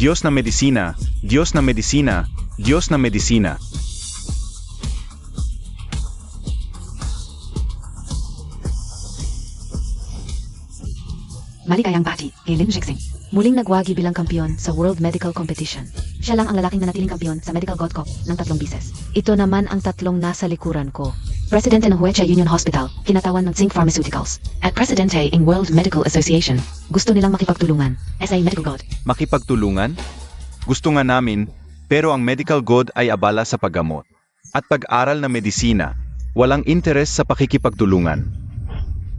Diyos ng medisina, Diyos ng medisina, Diyos ng medisina. Maligayang bati, Galen Jexing. Muling nagwagi bilang kampiyon sa World Medical Competition. Siya lang ang lalaking nanatiling kampiyon sa Medical God Cup ng 3 bises. Ito naman ang 3 nasa likuran ko. Presidente ng Huecha Union Hospital, kinatawan ng Zinc Pharmaceuticals. At Presidente ng World Medical Association. Gusto nilang makipagtulungan. SA Medical God. Makipagtulungan? Gusto nga namin, pero ang medical god ay abala sa paggamot. At pag-aral na medisina, walang interes sa pakikipagtulungan.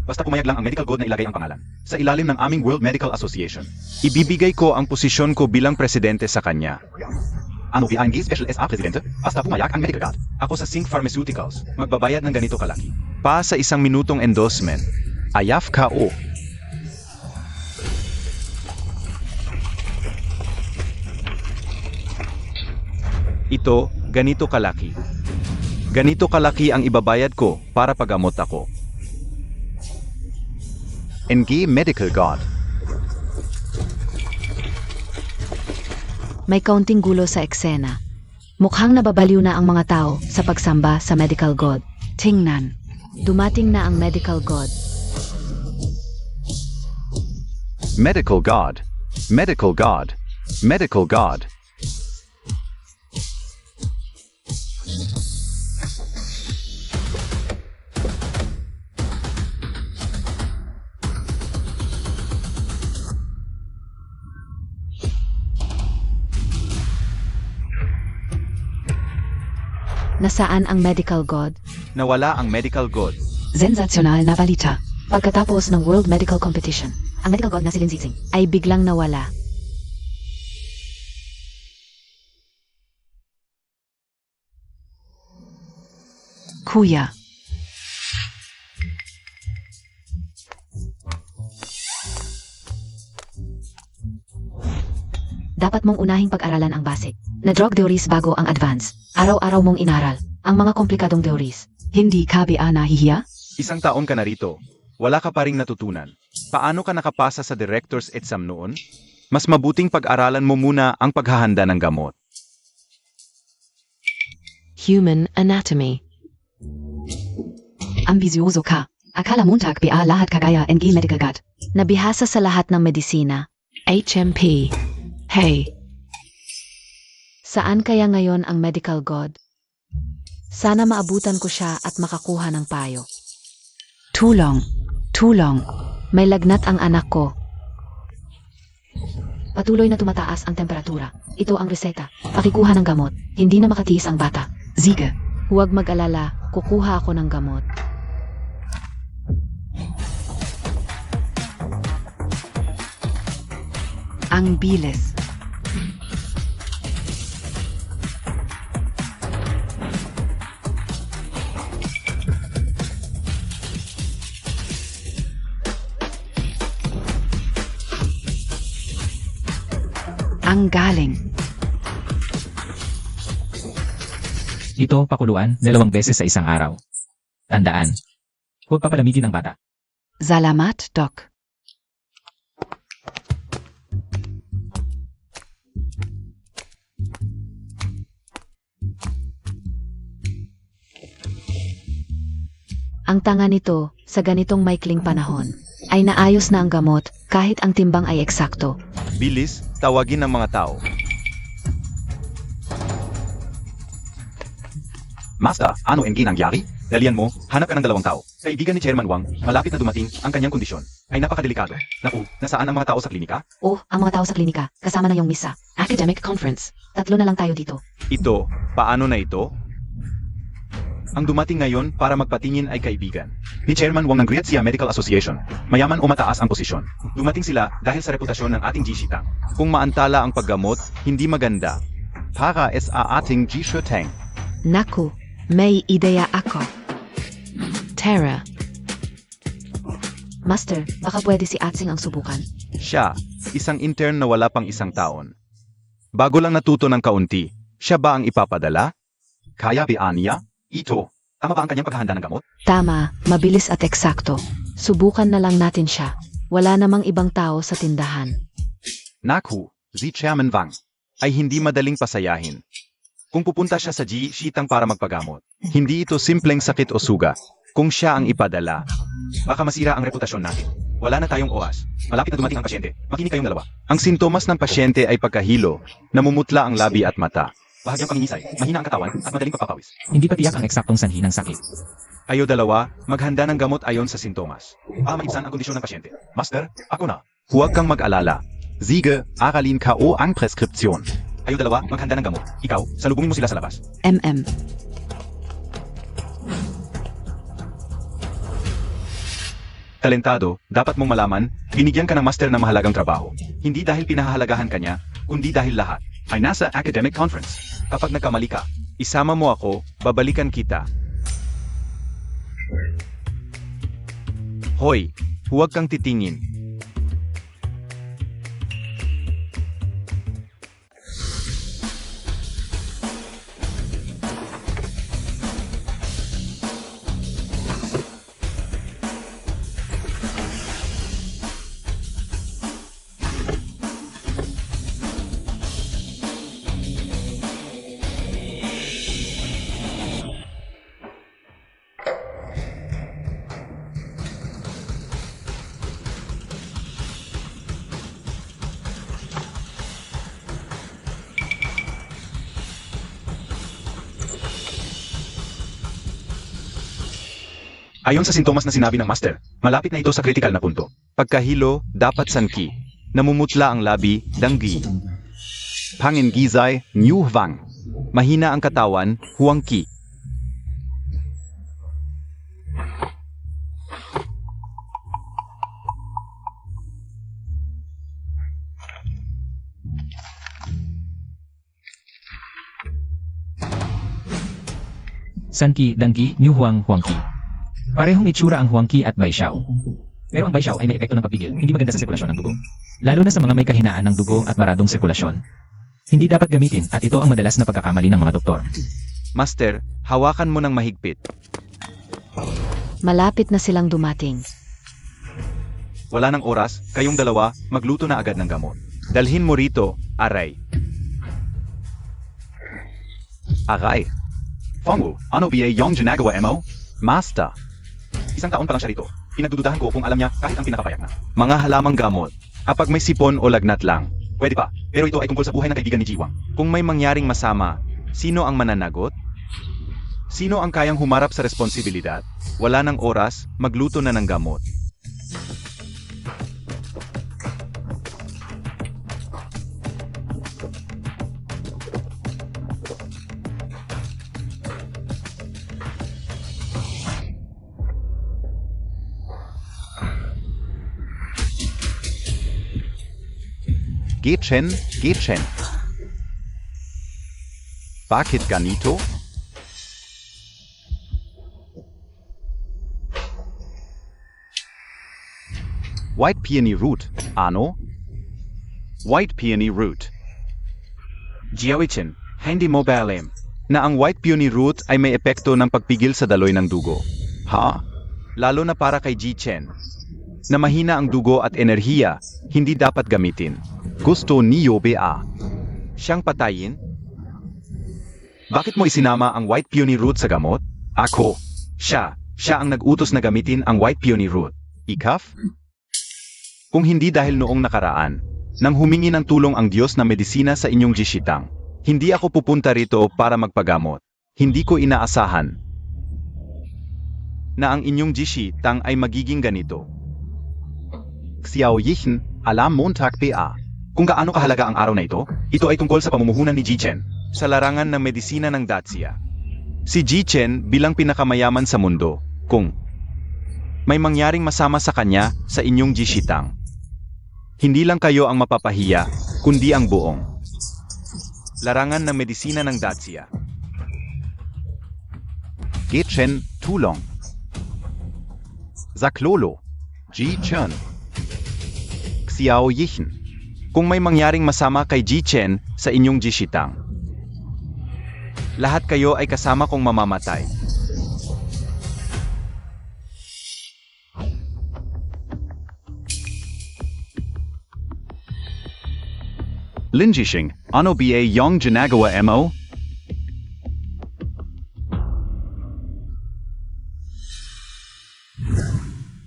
Basta pumayag lang ang medical god na ilagay ang pangalan sa ilalim ng aming World Medical Association. Ibibigay ko ang posisyon ko bilang presidente sa kanya. Ano ang Special SA Presidente? Basta pumayag ang medical god. Ako sa Zinc Pharmaceuticals, magbabayad ng ganito kalaki. Pa sa 1 minutong endorsement. Ayaf KO. Ito, ganito kalaki. Ganito kalaki ang ibabayad ko para pagamot ako. NG Medical God. May kaunting gulo sa eksena. Mukhang nababaliw na ang mga tao sa pagsamba sa Medical God. Tingnan. Dumating na ang Medical God. Medical God. Medical God. Medical God. Nasaan ang Medical God? Nawala ang medical god. Sensasyonal na balita. Pagkatapos ng World Medical Competition, ang Medical God na si Lin Zixing ay biglang nawala. Kuya. Dapat mong unahing pag-aralan ang basic na drug theories bago ang advance. Araw-araw mong inaral ang mga komplikadong theories. Hindi ka ba nahihiya? Isang taon ka na rito. Wala ka pa ring natutunan. Paano ka nakapasa sa director's exam noon? Mas mabuting pag-aralan mo muna ang paghahanda ng gamot. Human Anatomy. Ambisyoso ka. Akala muntag ba lahat kagaya NG Medical God. Nabihasa sa lahat ng medisina. HMP. Hey. Saan kaya ngayon ang Medical God? Sana maabutan ko siya at makakuha ng payo. Tulong. Tulong. May lagnat ang anak ko. Patuloy na tumataas ang temperatura. Ito ang reseta. Pakikuha ng gamot. Hindi na makatiis ang bata. Sige. Huwag mag-alala. Kukuha ako ng gamot. Ang bilis. Ang galing. Ito pakuluan 2 beses sa isang araw. Tandaan, huwag papalamigin ang bata. Salamat, Doc. Ang tanga nito, sa ganitong maikling panahon, ay naayos na ang gamot kahit ang timbang ay eksakto. Bilis, tawagin ng mga tao. Master, ano ang ginangyari? Dalian mo, hanap ka ng 2 tao. Kaibigan ni Chairman Wang, malapit na dumating ang kanyang kondisyon. Ay napakadelikado. Naku, nasaan ang mga tao sa klinika? Oh, ang mga tao sa klinika, kasama na yung misa. Academic conference. 3 na lang tayo dito. Ito, paano na ito? Ang dumating ngayon para magpatingin ay kaibigan ni Chairman Wang ng Gria Medical Association. Mayaman o mataas ang posisyon. Dumating sila dahil sa reputasyon ng ating G-Shitang. Kung maantala ang paggamot, hindi maganda. Para sa ating G-Shitang. Naku, may ideya ako. Tara. Master, baka pwede si Atsing ang subukan. Siya, isang intern na wala pang 1 taon. Bago lang natuto ng kaunti, siya ba ang ipapadala? Kaya ba niya? Ito, tama ba ang kanyang paghahanda ng gamot? Tama, mabilis at eksakto. Subukan na lang natin siya. Wala namang ibang tao sa tindahan. Naku, si Chairman Wang, ay hindi madaling pasayahin. Kung pupunta siya sa G Shitang para magpagamot, hindi ito simpleng sakit o suga. Kung siya ang ipadala, baka masira ang reputasyon natin. Wala na tayong oras. Malapit na dumating ang pasyente. Makinig kayong dalawa. Ang sintomas ng pasyente ay pagkahilo, namumutla ang labi at mata. Bahagyang pangingisay, mahina ang katawan, at madaling pagpapawis. Hindi pa tiyak ang eksaktong sanhi ng sakit. Kayo dalawa, maghanda ng gamot ayon sa sintomas. Para maibsan ang kondisyon ng pasyente. Master, ako na. Huwag kang mag-alala. Sige, aralin ko ang preskripsyon. Kayo dalawa, maghanda ng gamot. Ikaw, salubungin mo sila sa labas. MM. Talentado, dapat mong malaman, binigyan ka ng master ng mahalagang trabaho. Hindi dahil pinahahalagahan ka niya, kundi dahil lahat ay nasa academic conference. Kapag nagkamali ka, isama mo ako, babalikan kita. Hoy, huwag kang titingin. Ayon sa sintomas na sinabi ng master, malapit na ito sa critical na punto. Pagkahilo, dapat sanki. Namumutla ang labi, danggi. Pangingizay, nyuhwang. Mahina ang katawan, huwangki. Sanki, Danggi, New Huangki. Parehong itsura ang Huangki at Baishaw. Pero ang Baishaw ay may epekto ng pagpigil, hindi maganda sa sirkulasyon ng dugo. Lalo na sa mga may kahinaan ng dugo at maradong sirkulasyon. Hindi dapat gamitin at ito ang madalas na pagkakamali ng mga doktor. Master, hawakan mo ng mahigpit. Malapit na silang dumating. Wala ng oras, kayong dalawa, magluto na agad ng gamot. Dalhin mo rito, Aray. Aray. Fongu, ano ba yung ginagawa mo? Master. Isang taon pa lang siya rito. Pinagdududahan ko kung alam niya kahit ang pinakapayak na. Mga halamang gamot. Kapag may sipon o lagnat lang, pwede pa. Pero ito ay tungkol sa buhay ng kaibigan ni Jiwang. Kung may mangyaring masama, sino ang mananagot? Sino ang kayang humarap sa responsibilidad? Wala ng oras, magluto na ng gamot. Gechen, Gechen. Bakit ganito? White peony root, ano? White peony root. Jiawichin, hindi mo ba alam na ang white peony root ay may epekto ng pagpigil sa daloy ng dugo? Ha? Lalo na para kay Ji-Chen, na mahina ang dugo at enerhiya, hindi dapat gamitin. Gusto niyo ba siyang patayin? Bakit mo isinama ang white peony root sa gamot? Ako. Siya ang nag-utos na gamitin ang white peony root. Ikaf? Kung hindi dahil noong nakaraan, nang humingi ng tulong ang Diyos na medisina sa inyong jishitang, hindi ako pupunta rito para magpagamot. Hindi ko inaasahan na ang inyong jishitang ay magiging ganito. Xiao Yichen, alam Montag PA. Kung gaano kahalaga ang araw na ito ay tungkol sa pamumuhunan ni Ji-Chen sa larangan ng medisina ng Dacia. Si Ji-Chen bilang pinakamayaman sa mundo, kung may mangyaring masama sa kanya sa inyong jishitang, hindi lang kayo ang mapapahiya, kundi ang buong larangan ng medisina ng Dacia. Ji-Chen, tulong. Zaklolo, Ji-Chen. Xiao Yichen. Kung may mangyaring masama kay Ji-Chen sa inyong jishitang, lahat kayo ay kasama kong mamamatay. Linjishing, ano ba yung ginagawa mo?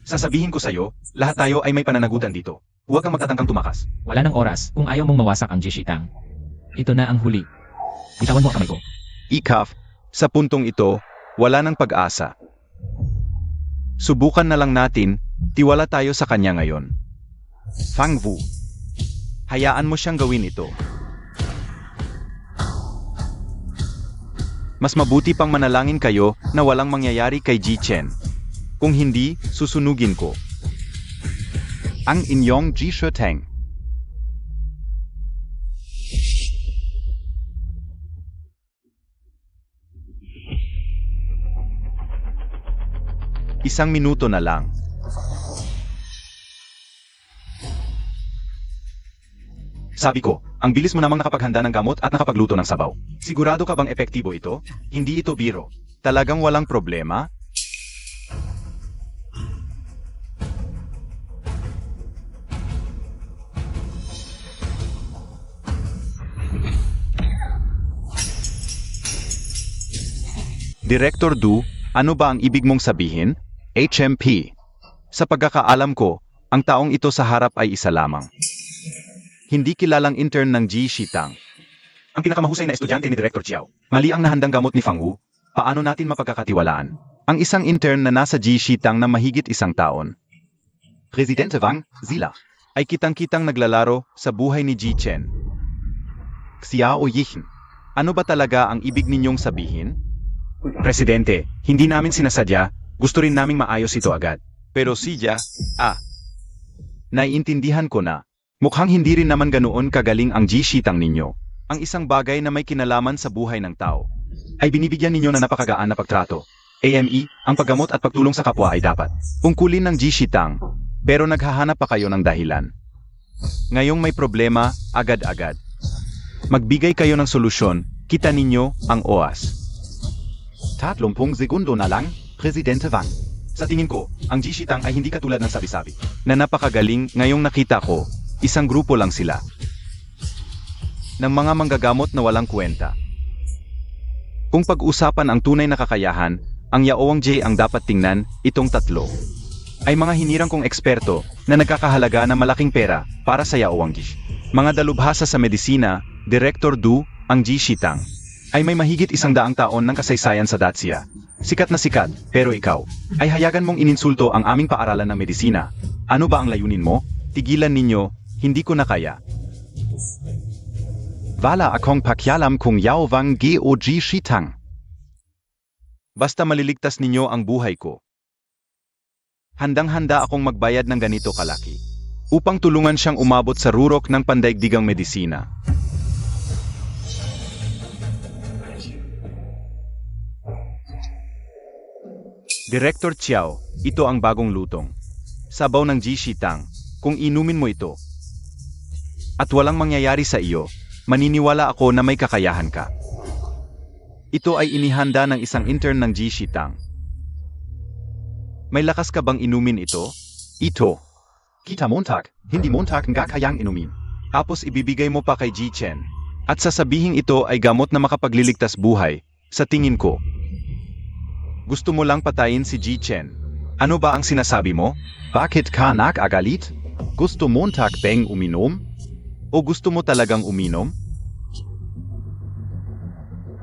Sasabihin ko sa'yo, lahat tayo ay may pananagutan dito. Huwag kang magtatangkang tumakas. Wala ng oras kung ayaw mong mawasak ang Jishitang. Ito na ang huli. Bitawan mo ang kamay ko. Ikaf, sa puntong ito, wala ng pag-asa. Subukan na lang natin, tiwala tayo sa kanya ngayon. Fang Wu, hayaan mo siyang gawin ito. Mas mabuti pang manalangin kayo na walang mangyayari kay Ji Chen. Kung hindi, susunugin ko ang inyong Ji Shitang. Isang minuto na lang. Sabi ko, ang bilis mo namang nakapaghanda ng gamot at nakapagluto ng sabaw. Sigurado ka bang epektibo ito? Hindi ito biro. Talagang walang problema? Director Du, ano ba ang ibig mong sabihin? HMP. Sa pagkakaalam ko, ang taong ito sa harap ay isa lamang. Hindi kilalang intern ng Ji Shitang. Ang pinakamahusay na estudyante ni Director Chiao. Mali ang nahandang gamot ni Fang Wu. Paano natin mapagkakatiwalaan? Ang isang intern na nasa Ji Shitang na mahigit isang taon. Presidente Wang, Zila, ay kitang-kitang naglalaro sa buhay ni Ji Chen. Xiao Yichin, ano ba talaga ang ibig ninyong sabihin? Presidente, hindi namin sinasadya, gusto rin naming maayos ito agad. Pero siya, naiintindihan ko na. Mukhang hindi rin naman ganoon kagaling ang Ji Shitang ninyo. Ang isang bagay na may kinalaman sa buhay ng tao ay binibigyan ninyo na napakagaan na pagtrato. AME, ang paggamot at pagtulong sa kapwa ay dapat tungkulin ng Ji Shitang, pero naghahanap pa kayo ng dahilan. Ngayong may problema, agad-agad. Magbigay kayo ng solusyon, kita ninyo ang oas. 30 segundo na lang, Presidente Wang. Sa tingin ko, ang Ji Shitang ay hindi katulad ng sabi-sabi. Na napakagaling, ngayong nakita ko, isang grupo lang sila. Ng mga manggagamot na walang kwenta. Kung pag-usapan ang tunay na kakayahan, ang Yaowang J ang dapat tingnan, itong tatlo. Ay mga hinirang kong eksperto na nagkakahalaga ng malaking pera para sa Yaowang J. Mga dalubhasa sa medisina, Director Du, ang Ji Shitang, ay may mahigit 100 taon ng kasaysayan sa Dacia. Sikat na sikat, pero ikaw, ay hayagan mong ininsulto ang aming paaralan ng medisina. Ano ba ang layunin mo? Tigilan ninyo, hindi ko na kaya. Wala akong pakialam kung Yaowang G o Ji Shitang. Basta maliligtas ninyo ang buhay ko. Handang-handa akong magbayad ng ganito kalaki upang tulungan siyang umabot sa rurok ng pandaigdigang medisina. Director Chiao, ito ang bagong lutong. Sabaw ng Ji Shitang, kung inumin mo ito. At walang mangyayari sa iyo, maniniwala ako na may kakayahan ka. Ito ay inihanda ng isang intern ng Ji Shitang. May lakas ka bang inumin ito? Ito. Kita Montag, hindi Montag nga kayang inumin. Tapos ibibigay mo pa kay Ji Chen. At sasabihin ito ay gamot na makapagliligtas buhay, sa tingin ko. Gusto mo lang patayin si Ji Chen. Ano ba ang sinasabi mo? Bakit ka nag-agalit? Gusto Montag bang uminom? O gusto mo talagang uminom?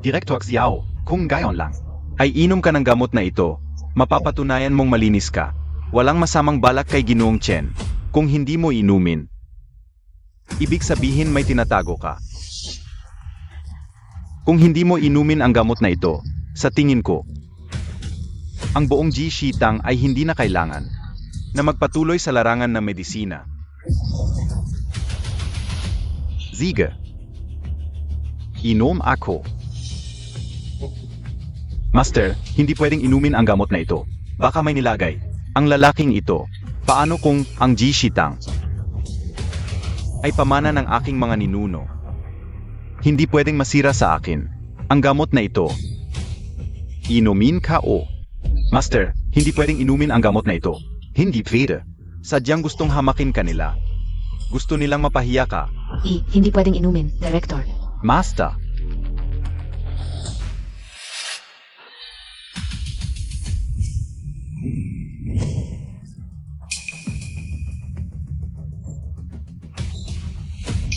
Director Xiao, kung gayon lang, ay inom ka ng gamot na ito, mapapatunayan mong malinis ka. Walang masamang balak kay Ginoong Chen, kung hindi mo inumin. Ibig sabihin may tinatago ka. Kung hindi mo inumin ang gamot na ito, sa tingin ko, ang buong Ji Shitang ay hindi na kailangan na magpatuloy sa larangan ng medisina. Sige. Inom ako. Master, hindi pwedeng inumin ang gamot na ito. Baka may nilagay. Ang lalaking ito, paano kung ang Ji Shitang ay pamana ng aking mga ninuno? Hindi pwedeng masira sa akin. Ang gamot na ito. Inumin ka o? Master, hindi pwedeng inumin ang gamot na ito. Hindi pwede. Sadyang gustong hamakin ka nila. Gusto nilang mapahiya ka. Hindi pwedeng inumin, Director. Master.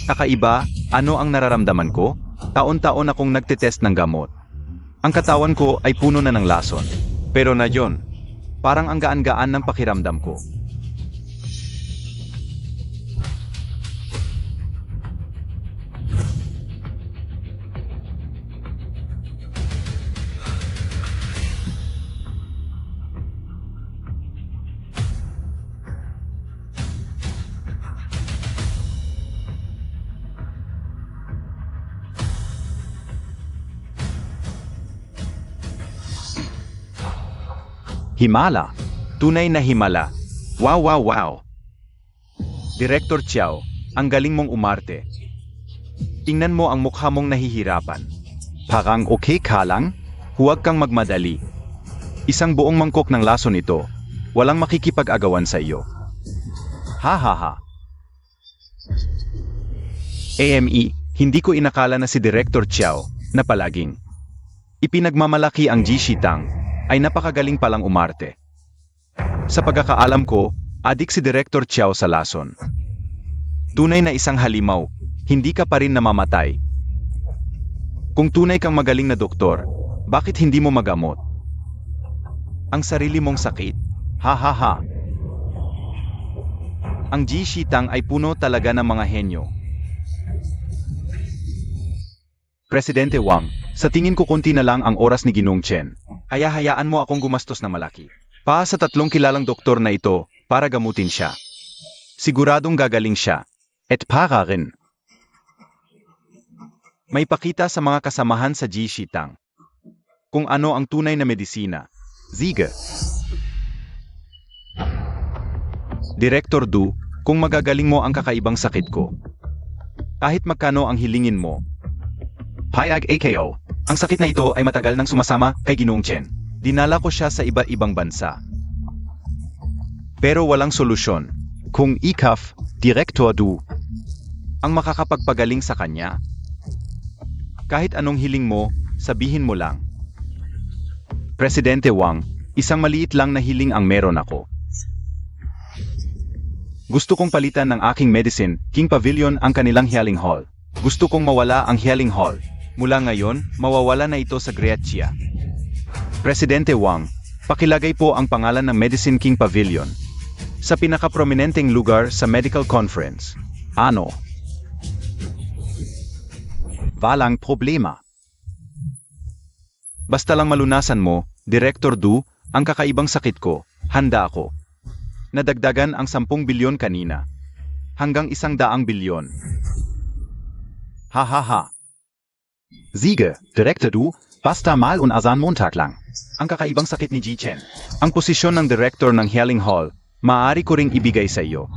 Kakaiba, ano ang nararamdaman ko? Taon-taon akong nagtetest ng gamot. Ang katawan ko ay puno na ng lason. Pero na yon, parang ang gaan-gaan ng pakiramdam ko. Himala. Tunay na himala. Wow, wow, wow. Director Chiao, ang galing mong umarte. Tingnan mo ang mukha mong nahihirapan. Parang okay ka lang? Huwag kang magmadali. Isang buong mangkok ng lason ito. Walang makikipag-agawan sa iyo. Ha ha ha. AME, hindi ko inakala na si Director Chiao, na palaging ipinagmamalaki ang Jishitang, ay napakagaling palang umarte. Sa pagkakaalam ko, adik si Director Chiao sa lason. Tunay na isang halimaw, hindi ka pa rin namamatay. Kung tunay kang magaling na doktor, bakit hindi mo magamot ang sarili mong sakit? Ha ha ha. Ang Jishitang ay puno talaga ng mga henyo. Presidente Wang, sa tingin ko konti na lang ang oras ni Ginong Chen. Kaya hayaan mo akong gumastos na malaki pa sa 3 kilalang doktor na ito para gamutin siya. Siguradong gagaling siya. At para rin may pakita sa mga kasamahan sa Jishitang kung ano ang tunay na medisina. Sige. Director Du, kung magagaling mo ang kakaibang sakit ko, kahit magkano ang hilingin mo. Hayag AKO. Ang sakit na ito ay matagal nang sumasama kay Ginong Chen. Dinala ko siya sa iba-ibang bansa. Pero walang solusyon. Kung ikaf, Director Du, ang makakapagpagaling sa kanya, kahit anong hiling mo, sabihin mo lang. Presidente Wang, isang maliit lang na hiling ang meron ako. Gusto kong palitan ng aking medicine, King Pavilion ang kanilang healing hall. Gusto kong mawala ang healing hall. Mula ngayon, mawawala na ito sa Grecia. Presidente Wang, pakilagay po ang pangalan ng Medicine King Pavilion sa pinaka-prominenteng lugar sa medical conference. Ano? Walang problema. Basta lang malunasan mo, Director Du, ang kakaibang sakit ko, handa ako. Nadagdagan ang 10 bilyon kanina. Hanggang 100 bilyon. Ha ha ha. Sige, Director Du, basta mal und asan Montag lang. Ang kakaibang sakit ni Ji Chen. Ang posisyon ng Director ng Healing Hall, maaari ko ring ibigay sa iyo.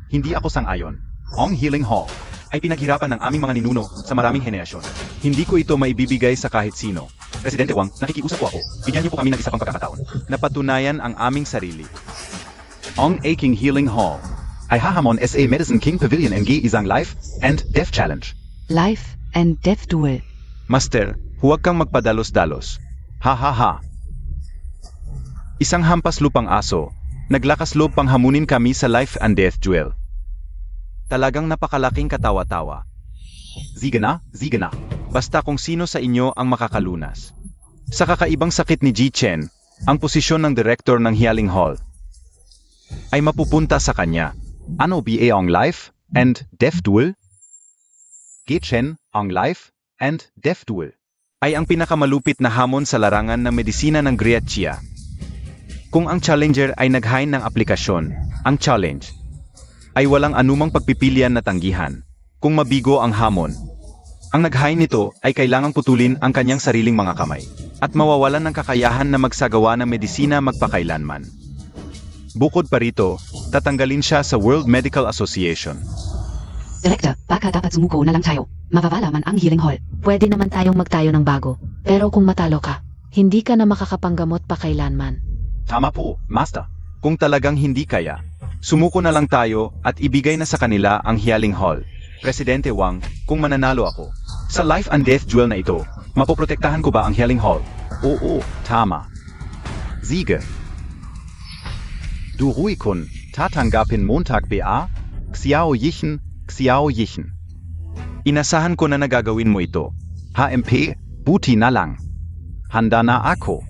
Hindi ako sang-ayon. Ang Healing Hall ay pinaghirapan ng aming mga ninuno sa maraming henerasyon. Hindi ko ito maibibigay sa kahit sino. Presidente Wang, nakikiusap po ako. Bigyan niyo po kami ng isa pang pagkakataon. Napatunayan ang aming sarili. Ang aking Healing Hall ay hahamon SA Medicine King Pavilion NG isang Life and Death Challenge. Life and Death Duel. Master, huwag kang magpadalos-dalos. Ha ha ha. Isang hampas lupang aso, naglakas loob pang hamunin kami sa Life and Death Duel. Talagang napakalaking katawa-tawa. Sige na, sige na. Basta kung sino sa inyo ang makakalunas. Sa kakaibang sakit ni Ji Chen, ang posisyon ng Director ng Healing Hall ay mapupunta sa kanya. Ano ba ang Life and Death Duel? Ji Chen, ang Life and Death Duel ay ang pinakamalupit na hamon sa larangan ng medisina ng Grecia. Kung ang challenger ay naghain ng aplikasyon, ang challenge ay walang anumang pagpipilian na tanggihan. Kung mabigo ang hamon, ang naghain nito ay kailangang putulin ang kanyang sariling mga kamay at mawawalan ng kakayahan na magsagawa ng medisina magpakailanman. Bukod pa rito, tatanggalin siya sa World Medical Association. Director, baka dapat sumuko na lang tayo. Mawawala man ang Healing Hall. Pwede naman tayong magtayo ng bago. Pero kung matalo ka, hindi ka na makakapanggamot pa kailanman. Tama po, Master. Kung talagang hindi kaya, Sumuko na lang tayo at ibigay na sa kanila ang Hialing Hall. Presidente Wang, kung mananalo ako, sa life and death duel na ito, mapoprotektahan ko ba ang Hialing Hall? Oo, tama. Siege. Du ruhig kun, tatanggapin Montag ba? Xiao Yichen, Xiao Yichen. Inasahan ko na nagagawin mo ito. HMP, buti na lang. Handa na ako.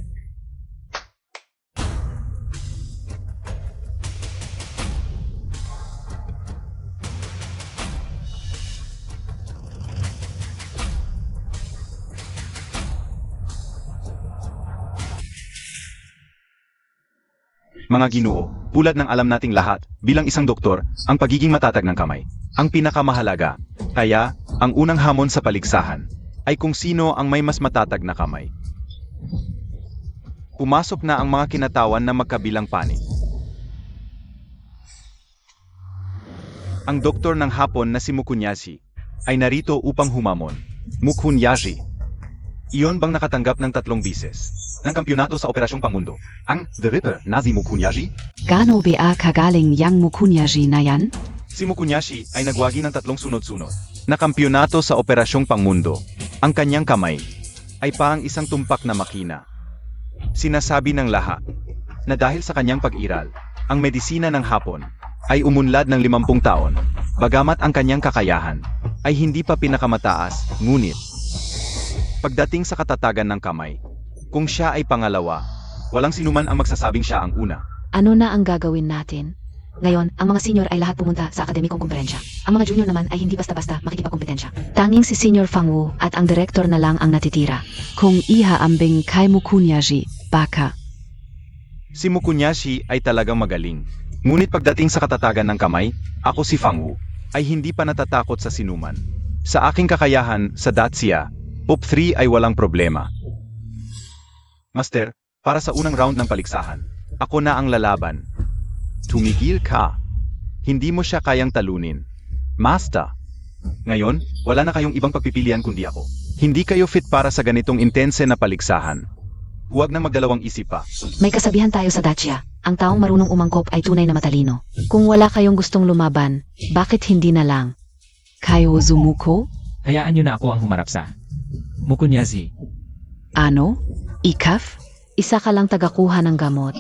Mga ginoo, tulad ng alam nating lahat, bilang isang doktor, ang pagiging matatag ng kamay, ang pinakamahalaga. Kaya, ang unang hamon sa paligsahan, ay kung sino ang may mas matatag na kamay. Pumasok na ang mga kinatawan na magkabilang panig. Ang doktor ng hapon na si Mukunyashi, ay narito upang humamon. Mukunyashi. Iyon bang nakatanggap ng 3 bises ng kampyonato sa Operasyong Pangmundo? Ang The Ripper na si Mukunyashi? Gano ba kagaling yang Mukunyashi na yan? Si Mukunyashi ay nagwagi ng 3 sunod-sunod na kampyonato sa Operasyong Pangmundo. Ang kanyang kamay ay parang isang tumpak na makina. Sinasabi ng lahat na dahil sa kanyang pag-iral, ang medisina ng hapon ay umunlad ng 50 taon, bagamat ang kanyang kakayahan ay hindi pa pinakamataas, ngunit pagdating sa katatagan ng kamay, kung siya ay pangalawa, walang sinuman ang magsasabing siya ang una. Ano na ang gagawin natin? Ngayon, ang mga senior ay lahat pumunta sa akademikong kumperensya. Ang mga junior naman ay hindi basta-basta makikipagkompetensya. Tanging si Senior Fang Wu at ang direktor na lang ang natitira. Kung ihaambing kay Mukunyashi, baka. Si Mukunyashi ay talagang magaling. Ngunit pagdating sa katatagan ng kamay, ako si Fang Wu, ay hindi pa natatakot sa sinuman. Sa aking kakayahan sa Dacia, Pop 3 ay walang problema. Master, para sa unang round ng paligsahan, ako na ang lalaban. Tumigil ka. Hindi mo siya kayang talunin. Master. Ngayon, wala na kayong ibang pagpipilian kundi ako. Hindi kayo fit para sa ganitong intense na paligsahan. Huwag na magdalawang isip pa. May kasabihan tayo sa Dacia, ang taong marunong umangkop ay tunay na matalino. Kung wala kayong gustong lumaban, bakit hindi na lang? Kayo zumuko? Hayaan nyo na ako ang humarap sa Mukunyashi. Ano? Ikaf? Isa ka lang tagakuha ng gamot.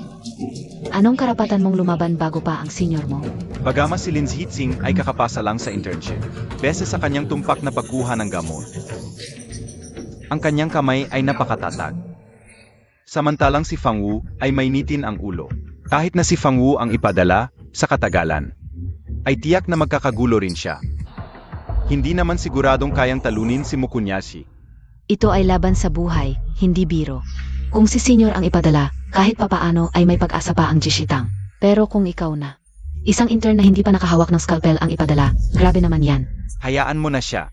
Anong karapatan mong lumaban bago pa ang senior mo? Bagamas si Lin Zhixing ay kakapasa lang sa internship, beses sa kanyang tumpak na pagkuha ng gamot. Ang kanyang kamay ay napakatatag. Samantalang si Fang Wu ay mainitin ang ulo. Kahit na si Fang Wu ang ipadala, sa katagalan, ay tiyak na magkakagulo rin siya. Hindi naman siguradong kayang talunin si Mukunyashi. Ito ay laban sa buhay, hindi biro. Kung si senior ang ipadala, kahit papaano ay may pag-asa pa ang Jishitang. Pero kung ikaw na, isang intern na hindi pa nakahawak ng scalpel ang ipadala, grabe naman yan. Hayaan mo na siya.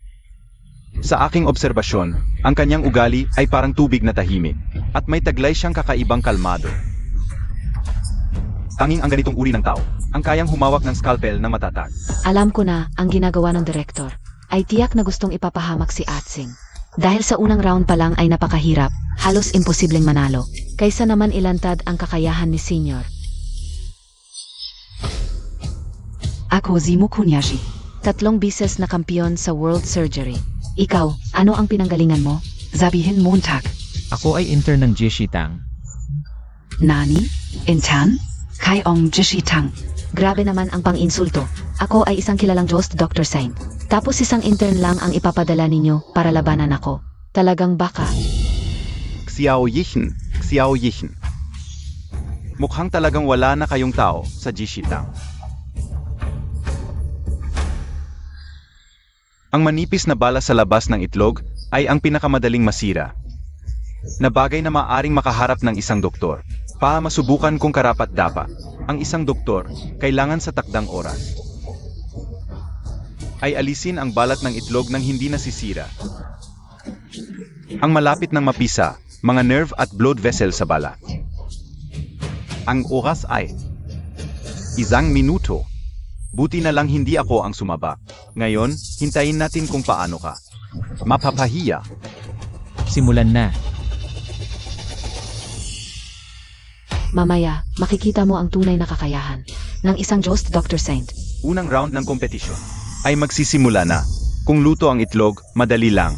Sa aking obserbasyon, ang kanyang ugali ay parang tubig na tahimik, at may taglay siyang kakaibang kalmado. Tanging ang ganitong uri ng tao, ang kayang humawak ng scalpel na matatag. Alam ko na ang ginagawa ng direktor ay tiyak na gustong ipapahamak si Atsing. Dahil sa unang round pa lang ay napakahirap, halos imposibleng manalo, kaysa naman ilantad ang kakayahan ni Senior. Ako si Mukunyashi. 3 bises na kampiyon sa World Surgery. Ikaw, ano ang pinanggalingan mo? Sabihin Montag. Ako ay intern ng Jishitang. Nani? Intern? Kay Ong Jishitang. Grabe naman ang pang-insulto. Ako ay isang kilalang Diyos, Dr. Sain. Tapos isang intern lang ang ipapadala ninyo para labanan ako. Talagang baka. Xiao Yichen, Xiao Yichen. Mukhang talagang wala na kayong tao sa Jishitang. Ang manipis na bala sa labas ng itlog ay ang pinakamadaling masira, na bagay na maaring makaharap ng isang doktor. Masubukan kung karapat-dapat. Ang isang doktor, kailangan sa takdang oras, ay alisin ang balat ng itlog nang hindi nasisira. Ang malapit ng mapisa, mga nerve at blood vessel sa balat. Ang oras ay 1 minuto. Buti na lang hindi ako ang sumaba. Ngayon, hintayin natin kung paano ka mapapahiya. Simulan na. Mamaya, makikita mo ang tunay na kakayahan. ng isang Jost Dr. Saint. Unang round ng kompetisyon ay magsisimula na. Kung luto ang itlog, madali lang.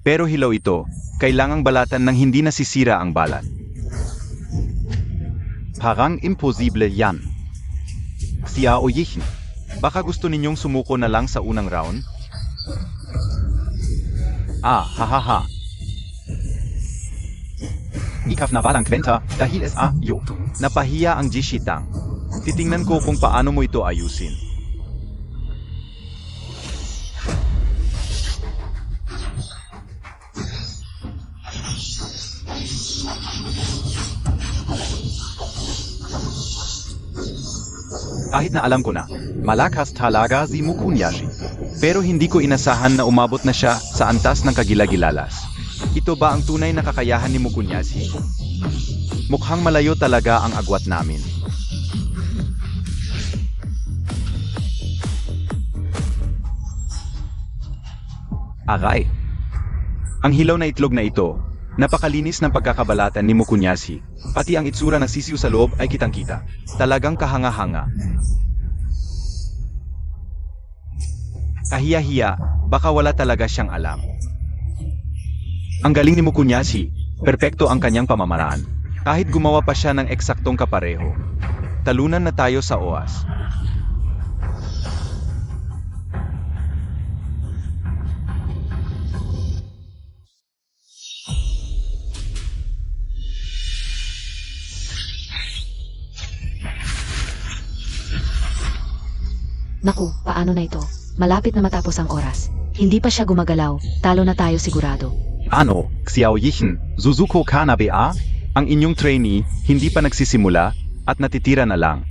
Pero hilaw ito, kailangang balatan ng hindi nasisira ang balat. Parang imposible yan. Xiao Yixin, baka gusto ninyong sumuko na lang sa unang round? Hahaha. Ikaf na walang kwenta dahil sa napahiya ang Jishitang. Titingnan ko kung paano mo ito ayusin. Kahit na alam ko na, malakas talaga si Mukunyashi. Pero hindi ko inasahan na umabot na siya sa antas ng kagilagilalas. Ito ba ang tunay na kakayahan ni Mukunyashi? Mukhang malayo talaga ang agwat namin. Aray! Ang hilaw na itlog na ito, napakalinis ng pagkakabalatan ni Mukunyashi. Pati ang itsura ng sisiw sa loob ay kitang-kita. Talagang kahanga-hanga. Kahiya-hiya, baka wala talaga siyang alam. Ang galing ni Mukunyashi, perpekto ang kanyang pamamaraan. Kahit gumawa pa siya ng eksaktong kapareho. Talunan na tayo sa oas. Naku, paano na ito? Malapit na matapos ang oras. Hindi pa siya gumagalaw, talo na tayo sigurado. Ano, Xiao Yixin, Zuzuko ka na ba? Ang inyong trainee, hindi pa nagsisimula, at natitira na lang.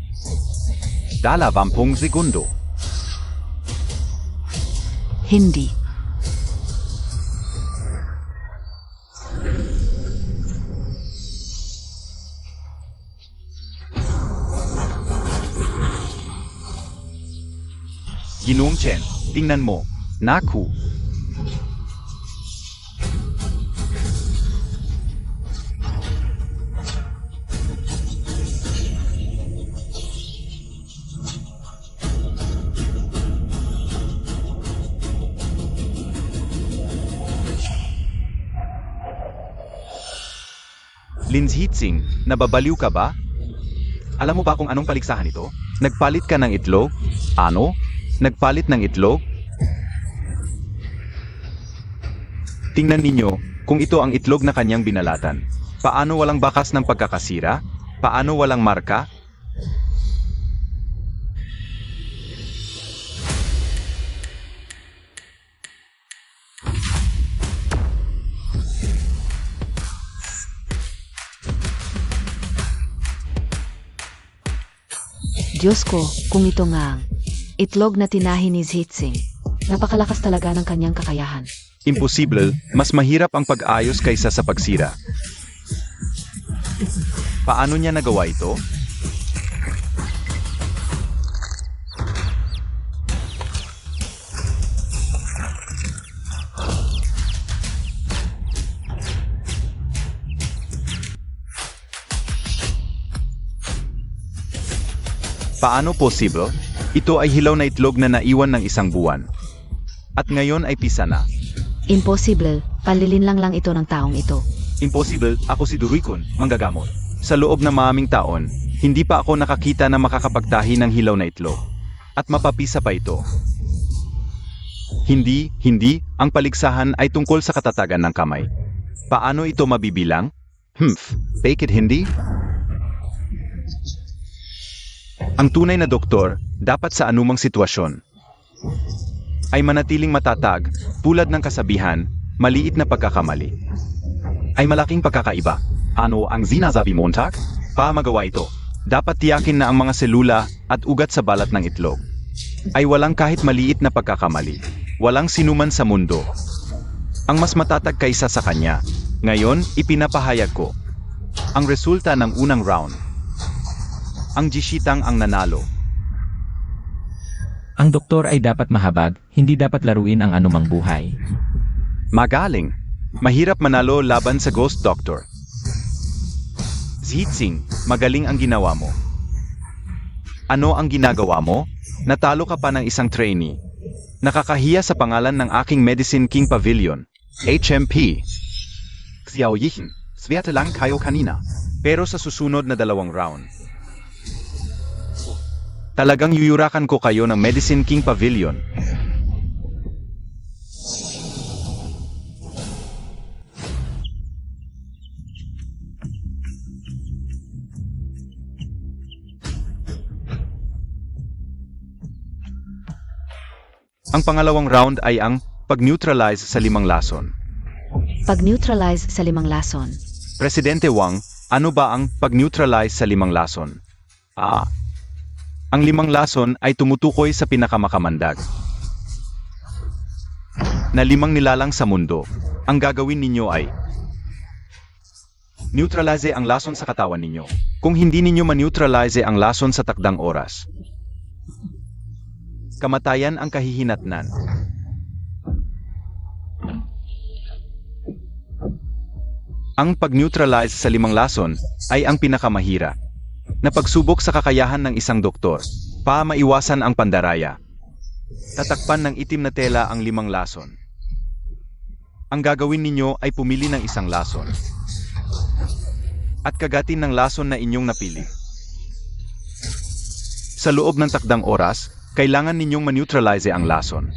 20 segundo. Hindi. Ginoong Chen, tingnan mo. Naku. Linzhitsing, nababaliw ka ba? Alam mo ba kung anong paligsahan ito? Nagpalit ka ng itlog? Ano? Nagpalit ng itlog? Tingnan ninyo, kung ito ang itlog na kanyang binalatan. Paano walang bakas ng pagkakasira? Paano walang marka? Diyos ko, kung ito nga ang itlog na tinahi ni Zhitsing. Napakalakas talaga ng kanyang kakayahan. Imposible, mas mahirap ang pag-ayos kaysa sa pagsira. Paano niya nagawa ito? Paano posible? Ito ay hilaw na itlog na naiwan ng isang buwan. At ngayon ay pisa na. Impossible, panlilinlang lang ito ng taong ito. Impossible, ako si Duruikon, manggagamot. Sa loob ng maraming taon, hindi pa ako nakakita na makakapagtahi ng hilaw na itlog. At mapapisa pa ito. Hindi, ang paligsahan ay tungkol sa katatagan ng kamay. Paano ito mabibilang? Fake it hindi? Ang tunay na doktor, dapat sa anumang sitwasyon, ay manatiling matatag, tulad ng kasabihan, maliit na pagkakamali ay malaking pagkakaiba. Ano ang sinasabi mo, Montag? Para magawa ito, dapat tiyakin na ang mga selula at ugat sa balat ng itlog ay walang kahit maliit na pagkakamali. Walang sinuman sa mundo ang mas matatag kaysa sa kanya. Ngayon, ipinapahayag ko ang resulta ng unang round. Ang Jishitang ang nanalo. Ang doktor ay dapat mahabag, hindi dapat laruin ang anumang buhay. Magaling. Mahirap manalo laban sa Ghost Doctor. Zhitsing, magaling ang ginawa mo. Ano ang ginagawa mo? Natalo ka pa ng isang trainee. Nakakahiya sa pangalan ng aking Medicine King Pavilion, HMP. Xiao Yihin, swerte lang kayo kanina. Pero sa susunod na 2 round, talagang yuyurakan ko kayo ng Medicine King Pavilion. Ang pangalawang round ay ang pag-neutralize sa 5 lason. Pag-neutralize sa 5 lason. Presidente Wang, ano ba ang pag-neutralize sa 5 lason? Ang 5 lason ay tumutukoy sa pinakamakamandag na 5 nilalang sa mundo. Ang gagawin ninyo ay neutralize ang lason sa katawan ninyo. Kung hindi ninyo ma-neutralize ang lason sa takdang oras, kamatayan ang kahihinatnan. Ang pag-neutralize sa 5 lason ay ang pinakamahirap na pagsubok sa kakayahan ng isang doktor para maiwasan ang pandaraya. Tatakpan ng itim na tela ang 5 lason. Ang gagawin ninyo ay pumili ng isang lason at kagatin ng lason na inyong napili. Sa loob ng takdang oras, kailangan ninyong ma-neutralize ang lason.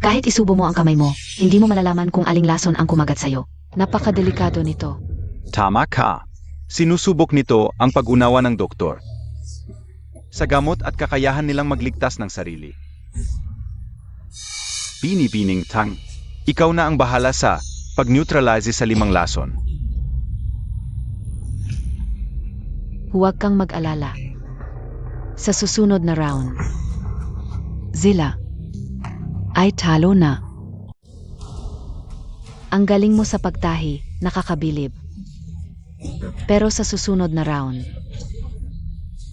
Kahit isubo mo ang kamay mo, hindi mo malalaman kung aling lason ang kumagat sa'yo. Napakadelikado nito. Tama ka. Sinusubok nito ang pag-unawa ng doktor sa gamot at kakayahan nilang magligtas ng sarili. Binibining Tang, ikaw na ang bahala sa pag-neutralize sa 5 lason. Huwag kang mag-alala. Sa susunod na round, Sila ay talo na. ang galing mo sa pagtahi, nakakabilib. Pero sa susunod na round,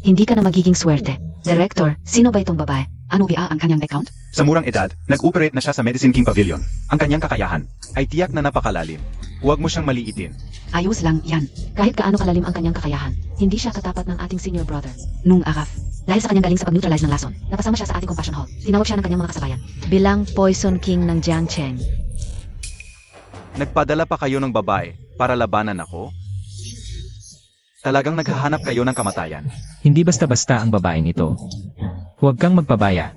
hindi ka na magiging swerte. Director, sino ba itong babae? Ano ba ang kanyang account? Sa murang edad, nag-operate na siya sa Medicine King Pavilion. Ang kanyang kakayahan ay tiyak na napakalalim. Huwag mo siyang maliitin. Ayos lang yan. Kahit kaano kalalim ang kanyang kakayahan, hindi siya katapat ng ating senior brother. Nung araf. Dahil sa kanyang galing sa pag-neutralize ng lason, napasama siya sa ating compassion hall. Tinawag siya ng kanyang mga kasabayan bilang Poison King ng Jiangcheng. Nagpadala pa kayo ng babae para labanan ako? Talagang naghahanap kayo ng kamatayan. Hindi basta-basta ang babaeng ito. Huwag kang magpabaya.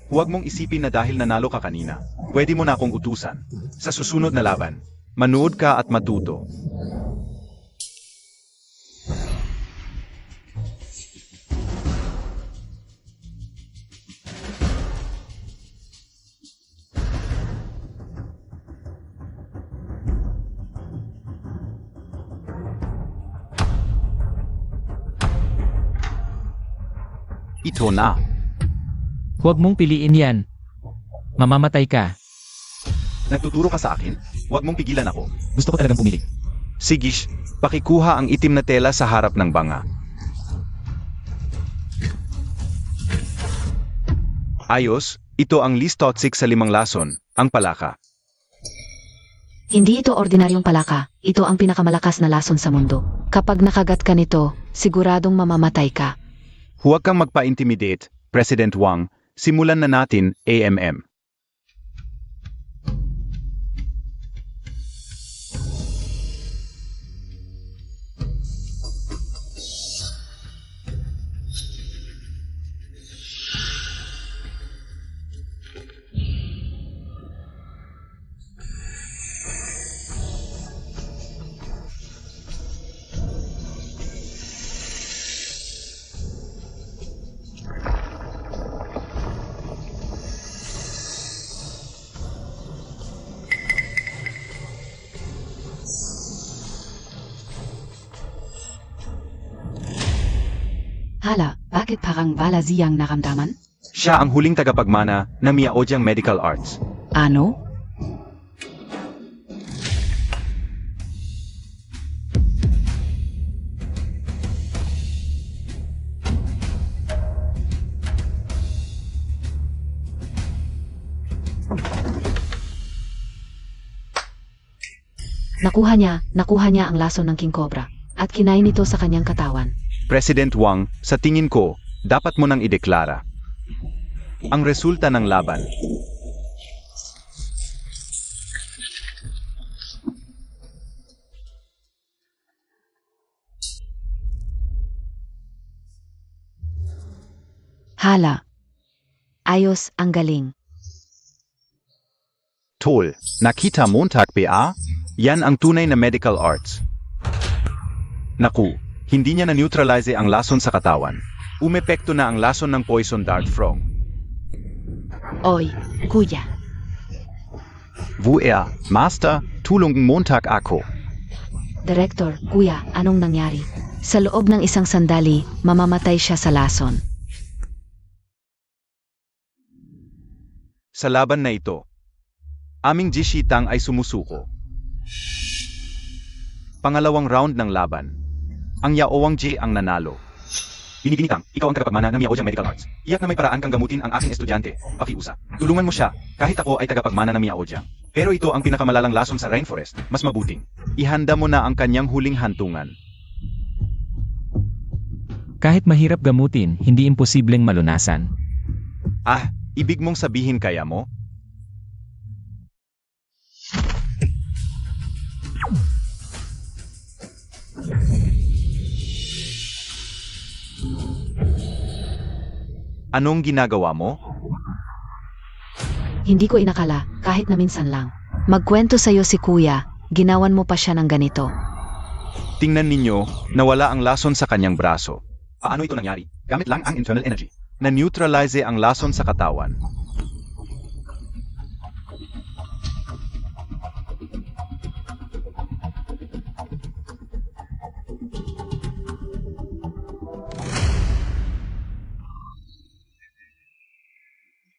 Huwag mong isipin na dahil nanalo ka kanina, pwede mo na akong utusan. Sa susunod na laban, manood ka at matuto. Ito na. Huwag mong piliin yan. Mamamatay ka. Nagtuturo ka sa akin? Huwag mong pigilan ako. Gusto ko talagang pumili. Sigish, pakikuha ang itim na tela sa harap ng banga. Ayos, ito ang least toxic sa 5 lason, ang palaka. Hindi ito ordinaryong palaka, ito ang pinakamalakas na lason sa mundo. Kapag nakagat ka nito, siguradong mamamatay ka. Huwag kang magpa-intimidate, President Wang. Simulan na natin, AMM. Hala, bakit parang wala siyang naramdaman? Siya ang huling tagapagmana ng Miaojiang Medical Arts. Ano? Nakuha niya ang lason ng King Cobra at kinain ito sa kanyang katawan. President Wang, sa tingin ko, dapat mo nang ideklara ang resulta ng laban. Hala. Ayos, ang galing. Tol, nakita Montag PA? Yan ang tunay na medical arts. Naku, hindi niya na-neutralize ang lason sa katawan. Umepekto na ang lason ng poison dart frog. Oy, kuya. Vuea, Master, tulong Montag ako. Director, kuya, anong nangyari? Sa loob ng isang sandali, mamamatay siya sa lason. Sa laban na ito, aming Jishitang ay sumusuko. Pangalawang round ng laban, ang Yaowang Ji ang nanalo. Binibinikang, ikaw ang tagapagmana ng Miaojang Medical Arts. Iyak na may paraan kang gamutin ang aking estudyante. Pakiusap. Tulungan mo siya, kahit ako ay tagapagmana ng Miaojang. Pero ito ang pinakamalalang lason sa rainforest. Mas mabuting. Ihanda mo na ang kanyang huling hantungan. Kahit mahirap gamutin, hindi imposibleng malunasan. Ah, ibig mong sabihin kaya mo? Anong ginagawa mo? Hindi ko inakala, kahit na minsan lang. Magkwento sa'yo si kuya, ginawan mo pa siya ng ganito. Tingnan ninyo, nawala ang lason sa kanyang braso. Paano ito nangyari? Gamit lang ang internal energy. Na-neutralize ang lason sa katawan.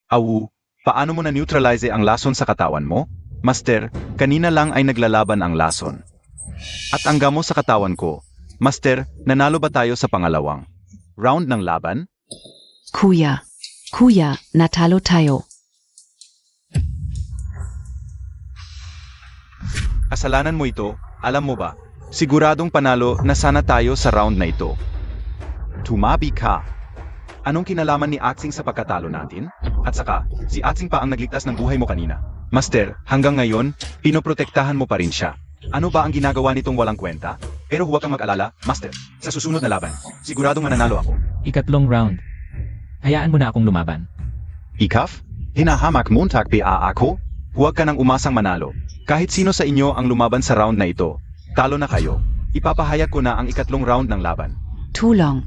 Awu, paano mo na-neutralize ang lason sa katawan mo? Master, kanina lang ay naglalaban ang lason. At ang gamo sa katawan ko. Master, nanalo ba tayo sa pangalawang round ng laban? Kuya. Kuya, natalo tayo. Kasalanan mo ito, alam mo ba? Siguradong panalo na sana tayo sa round na ito. Tumabi ka. Anong kinalaman ni Atsing sa pagkatalo natin? At saka, si Atsing pa ang nagligtas ng buhay mo kanina. Master, hanggang ngayon, pinoprotektahan mo pa rin siya. Ano ba ang ginagawa nitong walang kwenta? Pero huwag kang mag-alala, Master. Sa susunod na laban, siguradong mananalo ako. Ikatlong round. Hayaan mo na akong lumaban. Ikaf? Hinahamak Montag PA ako? Huwag ka nang umasang manalo. Kahit sino sa inyo ang lumaban sa round na ito, talo na kayo. Ipapahayag ko na ang ikatlong round ng laban. Tulong.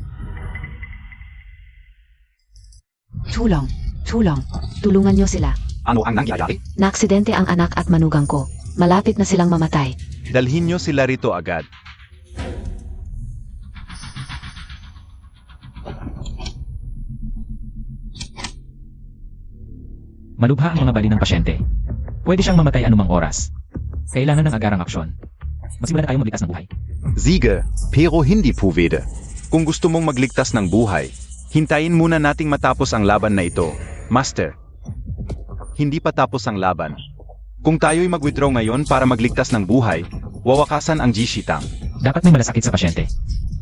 Tulong, tulong. Tulungan niyo sila. Ano ang nangyayari? Naaksidente ang anak at manugang ko. Malapit na silang mamatay. Dalhin nyo sila rito agad. Malubha ang mga bali ng pasyente. Pwede siyang mamatay anumang oras. Kailangan ng agarang aksyon. Magsimula na tayo magligtas ng buhay. Sige, pero hindi pwede. Kung gusto mong magligtas ng buhay, hintayin muna nating matapos ang laban na ito, Master. Hindi pa tapos ang laban. Kung tayo'y mag-withdraw ngayon para magligtas ng buhay, wawakasan ang Jishitang. Dapat may malasakit sa pasyente.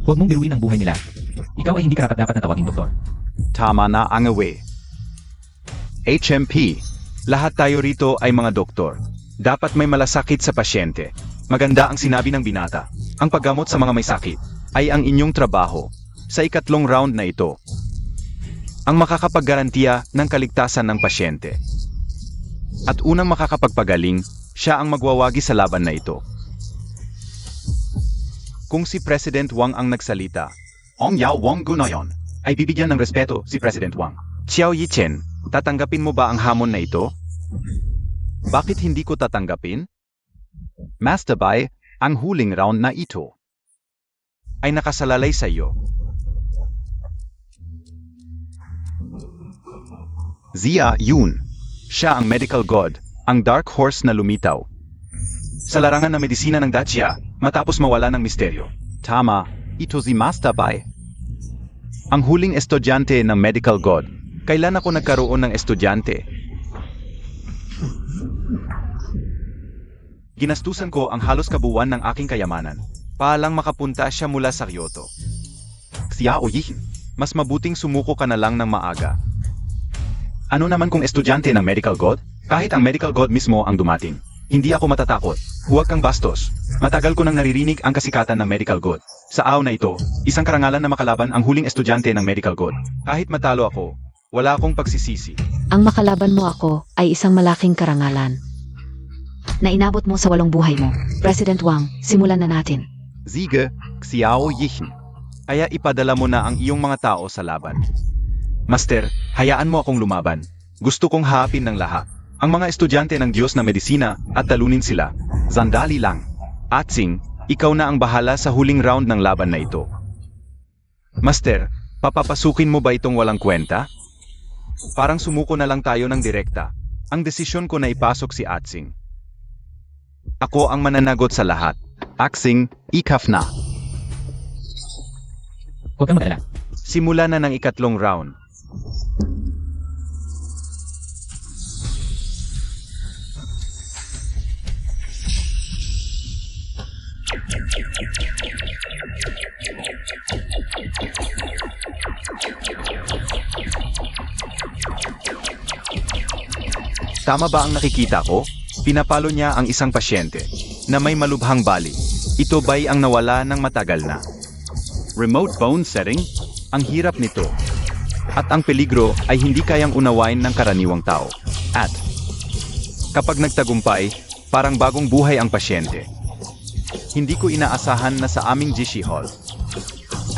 Huwag mong biruin ang buhay nila. Ikaw ay hindi karapat-dapat na tawaging doktor. Tama na ang awe. HMP, lahat tayo rito ay mga doktor. Dapat may malasakit sa pasyente. Maganda ang sinabi ng binata. Ang paggamot sa mga may sakit ay ang inyong trabaho. Sa ikatlong round na ito, ang makakapaggarantiya ng kaligtasan ng pasyente. At unang makakapagpagaling, siya ang magwawagi sa laban na ito. Kung si President Wang ang nagsalita, Ong Yao Wang Gunoyon, ay bibigyan ng respeto si President Wang. Xiao Yichen, tatanggapin mo ba ang hamon na ito? Bakit hindi ko tatanggapin? Master Bai, ang huling round na ito ay nakasalalay sa iyo. Zia Yun, siya ang medical god, ang dark horse na lumitaw. Sa larangan ng medisina ng Dacia, matapos mawala ng misteryo. Tama, ito si Master Bai. Ang huling estudyante ng medical god. Kailan ako nagkaroon ng estudyante? Ginastusan ko ang halos kabuuan ng aking kayamanan. Paalang makapunta siya mula sa Kyoto. Xiao Yi, Mas mabuting sumuko ka na lang ng maaga. Ano naman kung estudyante ng Medical God? Kahit ang Medical God mismo ang dumating. Hindi ako matatakot. Huwag kang bastos. Matagal ko nang naririnig ang kasikatan ng Medical God. Sa araw na ito, isang karangalan na makalaban ang huling estudyante ng Medical God. Kahit matalo ako, wala akong pagsisisi. Ang makalaban mo ako ay isang malaking karangalan na inabot mo sa 8 buhay mo. President Wang, simulan na natin. Siege, Xiao Yichen. Kaya ipadala mo na ang iyong mga tao sa laban. Master, hayaan mo akong lumaban. Gusto kong hapin ng lahat. Ang mga estudyante ng Diyos na medisina at talunin sila. Sandali lang. Atsing, ikaw na ang bahala sa huling round ng laban na ito. Master, papapasukin mo ba itong walang kwenta? Parang sumuko na lang tayo ng direkta. Ang desisyon ko na ipasok si Atsing. Ako ang mananagot sa lahat. Atsing, ikaf na. Huwag kang mag-alala. Simula na ng 3 round. Tama ba ang nakikita ko? Pinapalo niya ang isang pasyente na may malubhang bali. Ito ba'y ang nawala ng matagal na? Remote bone setting? Ang hirap nito. At ang peligro ay hindi kayang unawain ng karaniwang tao. At kapag nagtagumpay, parang bagong buhay ang pasyente. Hindi ko inaasahan na sa aming GC Hall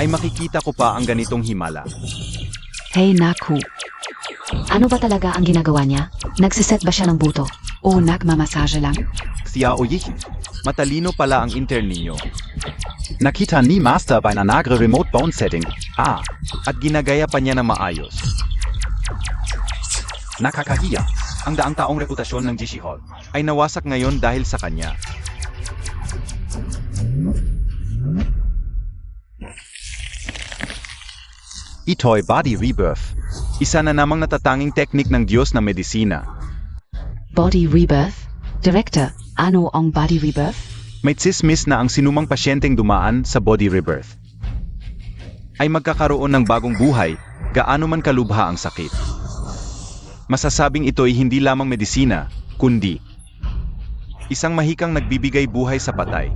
ay makikita ko pa ang ganitong himala. Hey Naku. Ano ba talaga ang ginagawa niya? Nagsiset ba siya ng buto? O nagmamassage lang. Xiao Yichen, matalino pala ang intern ninyo. Nakita ni Master by Nanagre remote bone setting. At ginagaya pa niya na maayos. Nakakahiya. Ang daang taong reputasyon ng GC Hall ay nawasak ngayon dahil sa kanya. Ito'y body rebirth. Isa na namang natatanging teknik ng Diyos na medisina. Body rebirth? Director, ano ang body rebirth? May tsismis na ang sinumang pasyenteng dumaan sa body rebirth ay magkakaroon ng bagong buhay, gaano man kalubha ang sakit. Masasabing ito'y hindi lamang medisina, kundi isang mahikang nagbibigay buhay sa patay.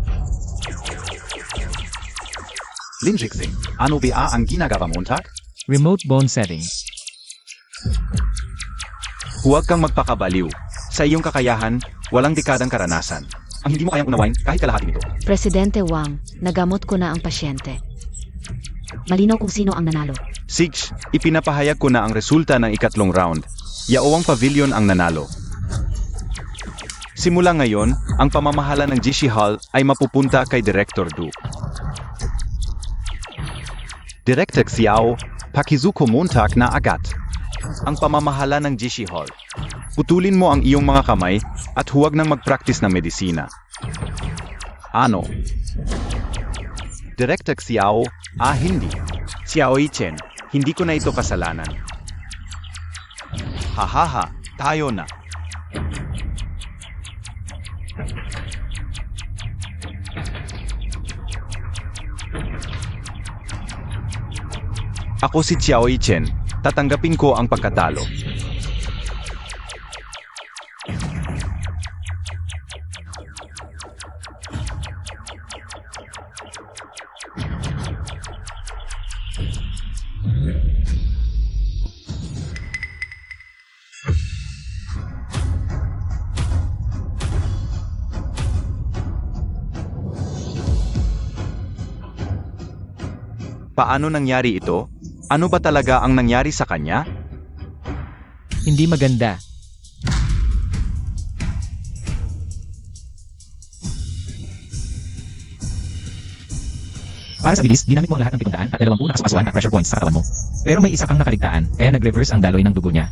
Linjixing, ano ba ang ginagawa Montag? Remote bone setting. Huwag kang magpakabaliw. Sa iyong kakayahan, walang dekadang karanasan. Ang hindi mo kayang unawain kahit kalahati nito. Presidente Wang, nagamot ko na ang pasyente. Malinaw kung sino ang nanalo. Sige, ipinapahayag ko na ang resulta ng 3 round. Yaowang Pavilion ang nanalo. Simula ngayon, ang pamamahala ng GC Hall ay mapupunta kay Director Du. Director Xiao, pakizuko Montag na agad. Ang pamamahala ng GC Hall. Putulin mo ang iyong mga kamay at huwag nang mag-practice ng medisina. Ano? Director Xiao, hindi. Xiao Yichen, hindi ko na ito kasalanan. Hahaha, tayo na. Ako si Xiao Yichen, tatanggapin ko ang pagkatalo. Paano nangyari ito? Ano ba talaga ang nangyari sa kanya? Hindi maganda. Para sa bilis, ginamit mo ang lahat ng 700 at 20 na kasukasuan at pressure points sa katawan mo. Pero may isa kang nakaligtaan, kaya nag-reverse ang daloy ng dugo niya.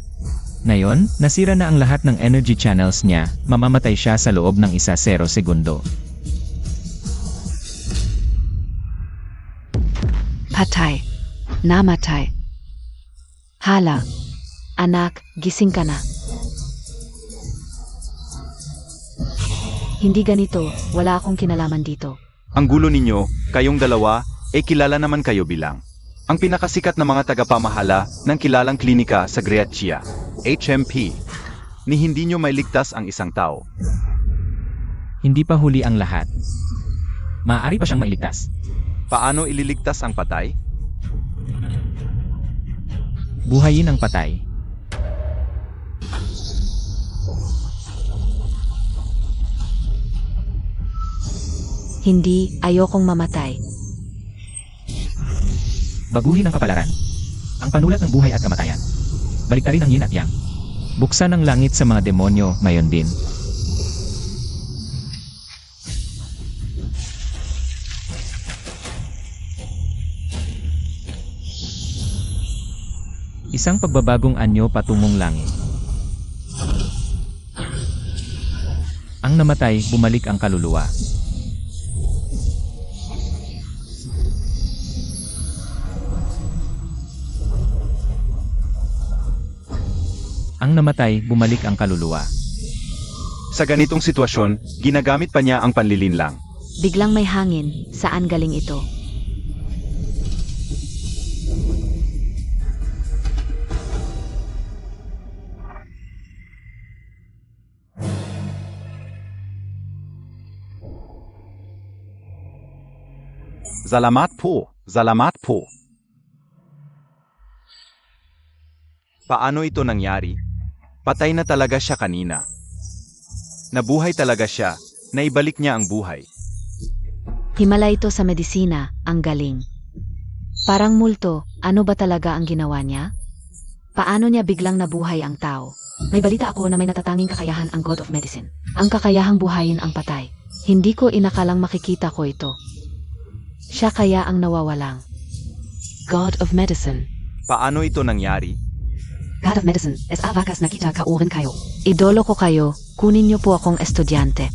Ngayon, nasira na ang lahat ng energy channels niya, mamamatay siya sa loob ng 1-0 segundo. Patay. Namatay. Hala. Anak, gising ka na. Hindi ganito, wala akong kinalaman dito. Ang gulo ninyo, kayong dalawa, kilala naman kayo bilang Ang pinakasikat na mga tagapamahala ng kilalang klinika sa Grecia, HMP, ni hindi nyo mailigtas ang isang tao. Hindi pa huli ang lahat. Maaari pa siyang mailigtas. Paano ililigtas ang patay? Buhayin ang patay. Hindi, ayokong mamatay. Baguhin ang kapalaran. Ang panulat ng buhay at kamatayan. Baliktarin ang yin at yang. Buksan ang langit sa mga demonyo ngayon din. Isang pagbabagong anyo patungong langit. Ang namatay, bumalik ang kaluluwa. Ang namatay, bumalik ang kaluluwa. Sa ganitong sitwasyon, ginagamit pa niya ang panlilinlang. Biglang may hangin, saan galing ito? Salamat po, salamat po. Paano ito nangyari? Patay na talaga siya kanina. Nabuhay talaga siya, naibalik niya ang buhay. Himala ito sa medisina, ang galing. Parang multo, ano ba talaga ang ginawa niya? Paano niya biglang nabuhay ang tao? May balita ako na may natatanging kakayahan ang God of Medicine. Ang kakayahang buhayin ang patay. Hindi ko inakalang makikita ko ito. Siya kaya ang nawawalang. God of Medicine. Paano ito nangyari? God of Medicine, es avakas nakita ka urin kayo. Idolo ko kayo, kunin niyo po akong estudyante.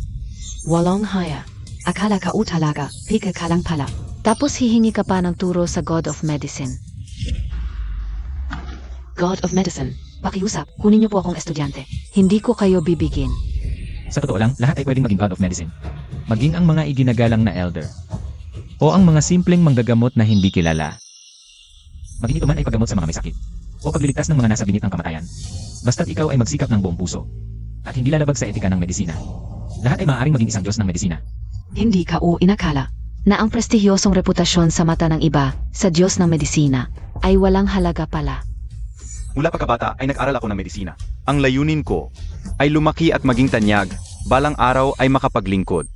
Walong haya. Akala ka utalaga, pika ka lang pala. Tapos hihingi ka pa ng turo sa God of Medicine. God of Medicine, pakiusap, kunin niyo po akong estudyante. Hindi ko kayo bibigin. Sa totoo lang, lahat ay pwedeng maging God of Medicine. Maging ang mga iginagalang na elder. O ang mga simpleng manggagamot na hindi kilala. Maging ito man ay paggamot sa mga may sakit. O pagliligtas ng mga nasa binit ng kamatayan. Basta't ikaw ay magsikap ng buong puso. At hindi lalabag sa etika ng medisina. Lahat ay maaaring maging isang Diyos ng medisina. Hindi ka o inakala. Na ang prestigyosong reputasyon sa mata ng iba, sa Diyos ng medisina, ay walang halaga pala. Mula pagkabata ay nag-aral ako ng medisina. Ang layunin ko ay lumaki at maging tanyag, balang araw ay makapaglingkod.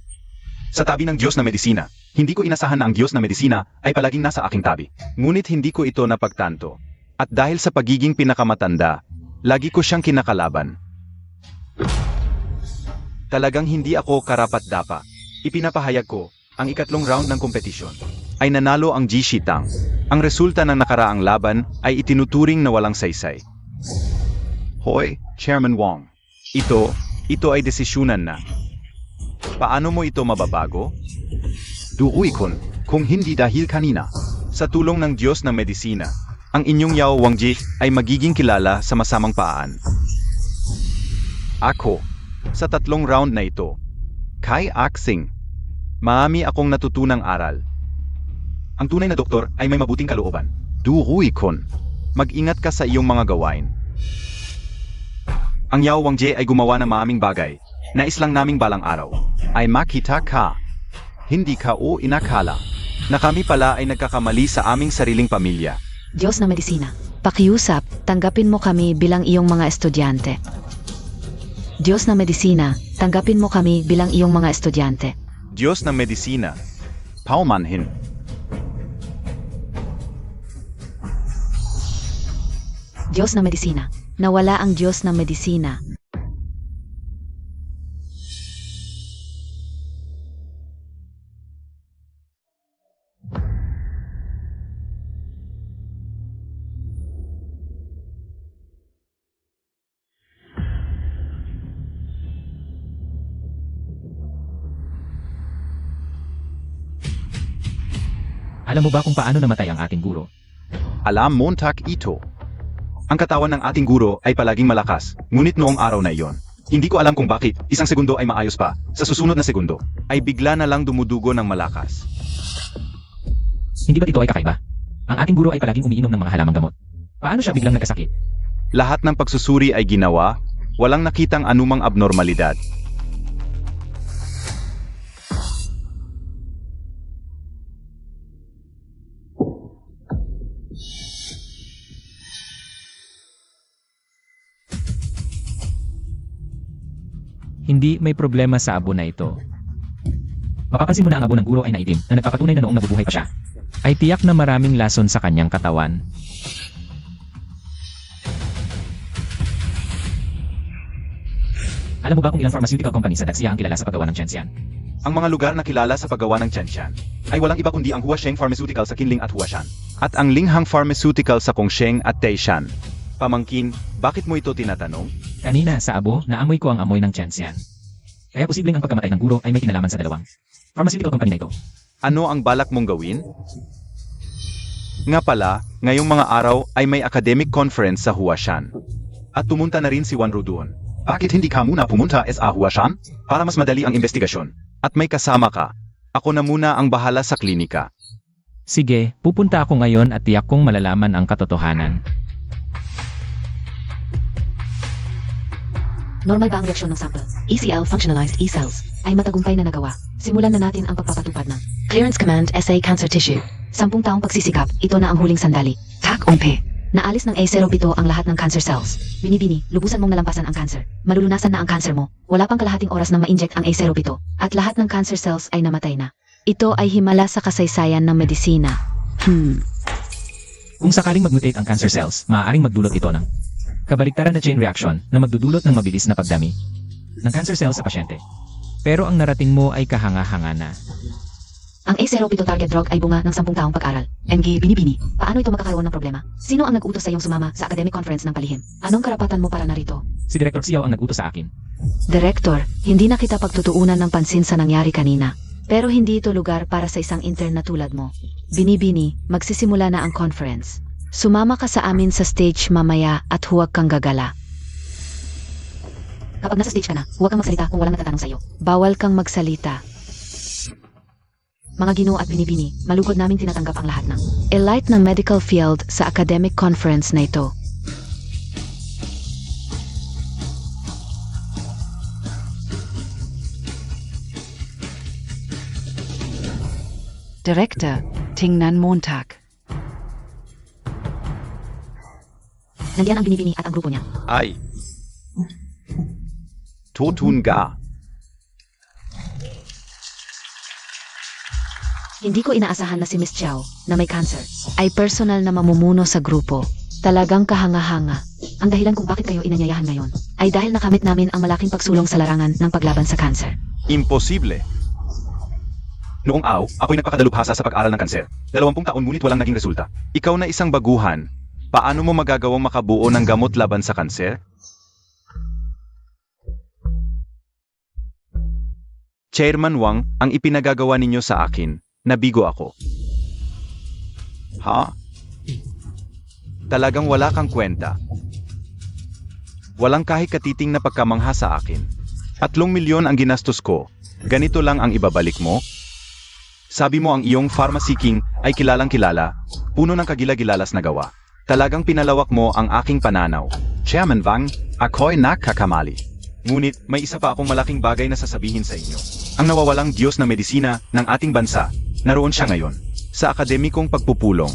Sa tabi ng Diyos na medisina, hindi ko inasahan na ang Diyos na medisina ay palaging nasa aking tabi. Ngunit hindi ko ito napagtanto. At dahil sa pagiging pinakamatanda, lagi ko siyang kinakalaban. Talagang hindi ako karapat-dapa. Ipinapahayag ko, ang ikatlong round ng kompetisyon ay nanalo ang Ji Shitang. Ang resulta ng nakaraang laban ay itinuturing na walang saysay. Hoy, Chairman Wong. Ito ay desisyunan na. Paano mo ito mababago? Duuy kung hindi dahil kanina. Sa tulong ng Diyos ng medisina, ang inyong Yao Wangji ay magiging kilala sa masamang paan. Ako, sa tatlong round na ito, kay Aksing, marami akong natutunang aral. Ang tunay na doktor ay may mabuting kalooban. Duuy mag-ingat ka sa iyong mga gawain. Ang Yao Wangji ay gumawa ng maraming bagay. Nais lang naming balang araw ay makita ka. Hindi ka o inakala na kami pala ay nagkakamali sa aming sariling pamilya. Diyos na medisina, pakiusap, tanggapin mo kami bilang iyong mga estudyante. Diyos na medisina, tanggapin mo kami bilang iyong mga estudyante. Diyos ng medisina, paumanhin. Diyos na medisina, nawala ang Diyos ng medisina. Alam mo ba kung paano namatay ang ating guro? Alam montak ito. Ang katawan ng ating guro ay palaging malakas, ngunit noong araw na iyon, hindi ko alam kung bakit, isang segundo ay maayos pa, sa susunod na segundo, ay bigla na lang dumudugo ng malakas. Hindi ba ito ay kakaiba? Ang ating guro ay palaging umiinom ng mga halamang gamot. Paano siya biglang nagkasakit? Lahat ng pagsusuri ay ginawa, walang nakitang anumang abnormalidad. Hindi may problema sa abo na ito. Mapapansin mo na ang abo ng guro ay naitim na nagpapatunay na noong nabubuhay pa siya, ay tiyak na maraming lason sa kanyang katawan. Alam mo ba kung ilang pharmaceutical company sa Daxia ang kilala sa paggawa ng Tianxian? Ang mga lugar na kilala sa paggawa ng Tianxian ay walang iba kundi ang Huasheng Pharmaceutical sa Kinling at Huashan, at ang Linghang Pharmaceutical sa Kongsheng at Taishan. Pamangkin, bakit mo ito tinatanong? Kanina sa abo, naamoy ko ang amoy ng Tianxian. Kaya posibleng ang pagkamatay ng guro ay may kinalaman sa dalawang pharmaceutical company na ito. Ano ang balak mong gawin? Nga pala, ngayong mga araw ay may academic conference sa Huashan. At pumunta na rin si Wanru doon. Bakit hindi ka muna pumunta sa Huashan? Para mas madali ang investigasyon. At may kasama ka. Ako na muna ang bahala sa klinika. Sige, pupunta ako ngayon at tiyak kong malalaman ang katotohanan. Normal ba ang reaksyon ng sample? ECL functionalized E-cells ay matagumpay na nagawa. Simulan na natin ang pagpapatupad ng Clearance Command SA Cancer Tissue. 10 taong pagsisikap, ito na ang huling sandali. Tak umpe. Naalis ng A07 ang lahat ng cancer cells. Binibini, lubusan mong nalampasan ang cancer. Malulunasan na ang cancer mo. Wala pang kalahating oras nang ma-inject ang A07 at lahat ng cancer cells ay namatay na. Ito ay himala sa kasaysayan ng medisina. Kung sakaling mag-mutate ang cancer cells, maaaring magdulot ito ng kabaliktaran na chain reaction na magdudulot ng mabilis na pagdami ng cancer cells sa pasyente. Pero ang narating mo ay kahanga-hanga na. Ang A07 target drug ay bunga ng 10 taong pag-aral. MG Binibini, paano ito makakaroon ng problema? Sino ang nag-utos sa iyong sumama sa academic conference ng palihim? Anong karapatan mo para narito? Si Director Xiao ang nag-utos sa akin. Direktor, hindi na kita pagtutuunan ng pansin sa nangyari kanina. Pero hindi ito lugar para sa isang intern na tulad mo. Binibini, magsisimula na ang conference. Sumama ka sa amin sa stage mamaya at huwag kang gagala. Kapag nasa stage ka na, huwag kang magsalita kung walang natatanong sa'yo. Bawal kang magsalita. Mga Ginoo at Binibini, malugod naming tinatanggap ang lahat ng elite ng medical field sa academic conference na ito. Director, tingnan Montag. Nandiyan ang Binibini at ang grupo niya. Ay. Totunga. Hindi ko inaasahan na si Miss Chow, na may cancer, ay personal na mamumuno sa grupo. Talagang kahanga-hanga. Ang dahilan kung bakit kayo inanyayahan ngayon, ay dahil nakamit namin ang malaking pagsulong sa larangan ng paglaban sa cancer. Imposible. Noong ako'y nagpakadalubhasa sa pag-aral ng kanser. 20 taon ngunit walang naging resulta. Ikaw na isang baguhan, paano mo magagawang makabuo ng gamot laban sa kanser? Chairman Wang, ang ipinagagawa ninyo sa akin, nabigo ako. Ha? Talagang wala kang kwenta. Walang kahit katiting na pagkamangha sa akin. 3 milyon ang ginastos ko. Ganito lang ang ibabalik mo? Sabi mo ang iyong pharmacy king ay kilalang-kilala, puno ng kagila-gilalas na gawa. Talagang pinalawak mo ang aking pananaw. Chairman Wang, ako'y nakakamali. Ngunit may isa pa akong malaking bagay na sasabihin sa inyo. Ang nawawalang Diyos na medisina ng ating bansa, naroon siya ngayon, sa akademikong pagpupulong.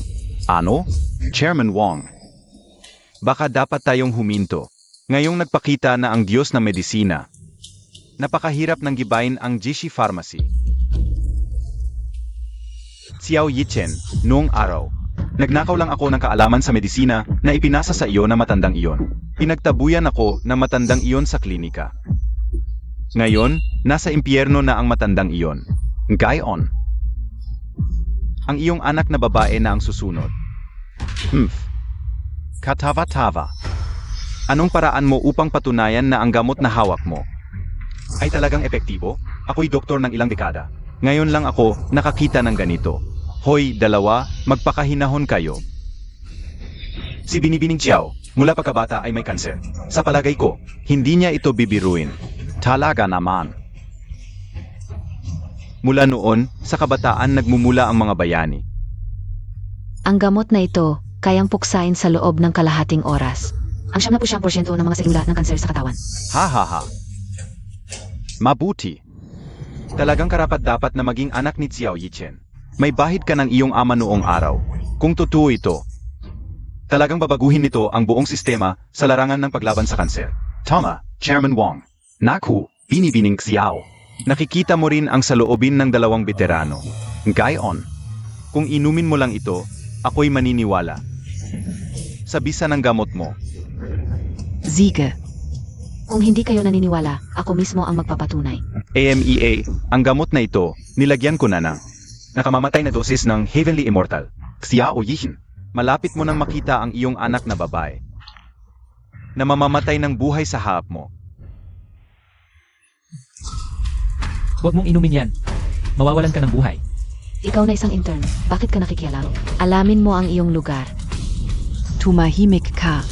Ano? Chairman Wang. Baka dapat tayong huminto. Ngayong nagpakita na ang Diyos na medisina. Napakahirap ng gibayin ang Jishi Pharmacy. Xiao Yichen, noong araw, nagnakaw lang ako ng kaalaman sa medisina na ipinasa sa iyo na matandang iyon. Pinagtabuyan ako na matandang iyon sa klinika. Ngayon, nasa impyerno na ang matandang iyon. Gayon. Ang iyong anak na babae na ang susunod. Katava-tava. Anong paraan mo upang patunayan na ang gamot na hawak mo ay talagang epektibo? Ako'y doktor ng ilang dekada. Ngayon lang ako nakakita ng ganito. Hoy, dalawa, magpakahinahon kayo. Si Binibining Xiao, mula pagkabata ay may kanser. Sa palagay ko, hindi niya ito bibiruin. Talaga naman. Mula noon, sa kabataan nagmumula ang mga bayani. Ang gamot na ito, kayang puksain sa loob ng kalahating oras. Ang 70% ng mga selula ng kanser sa katawan. Ha ha ha. Mabuti. Talagang karapat-dapat na maging anak ni Xiao Yichen. May bahid ka ng iyong ama noong araw. Kung totoo ito, talagang babaguhin nito ang buong sistema sa larangan ng paglaban sa kanser. Tama, Chairman Wong. Naku, binibining Xiao. Nakikita mo rin ang saloobin ng dalawang veterano. Gayon, kung inumin mo lang ito, ako'y maniniwala. Sa bisa ng gamot mo. Siege. Kung hindi kayo naniniwala, ako mismo ang magpapatunay. AMEA, ang gamot na ito, nilagyan ko na ng nakamamatay na dosis ng Heavenly Immortal. Xiao Yichen, malapit mo nang makita ang iyong anak na babae na mamamatay ng buhay sa harap mo. Huwag mong inumin yan. Mawawalan ka ng buhay. Ikaw na isang intern, bakit ka nakikialam? Alamin mo ang iyong lugar. Tumahimik ka.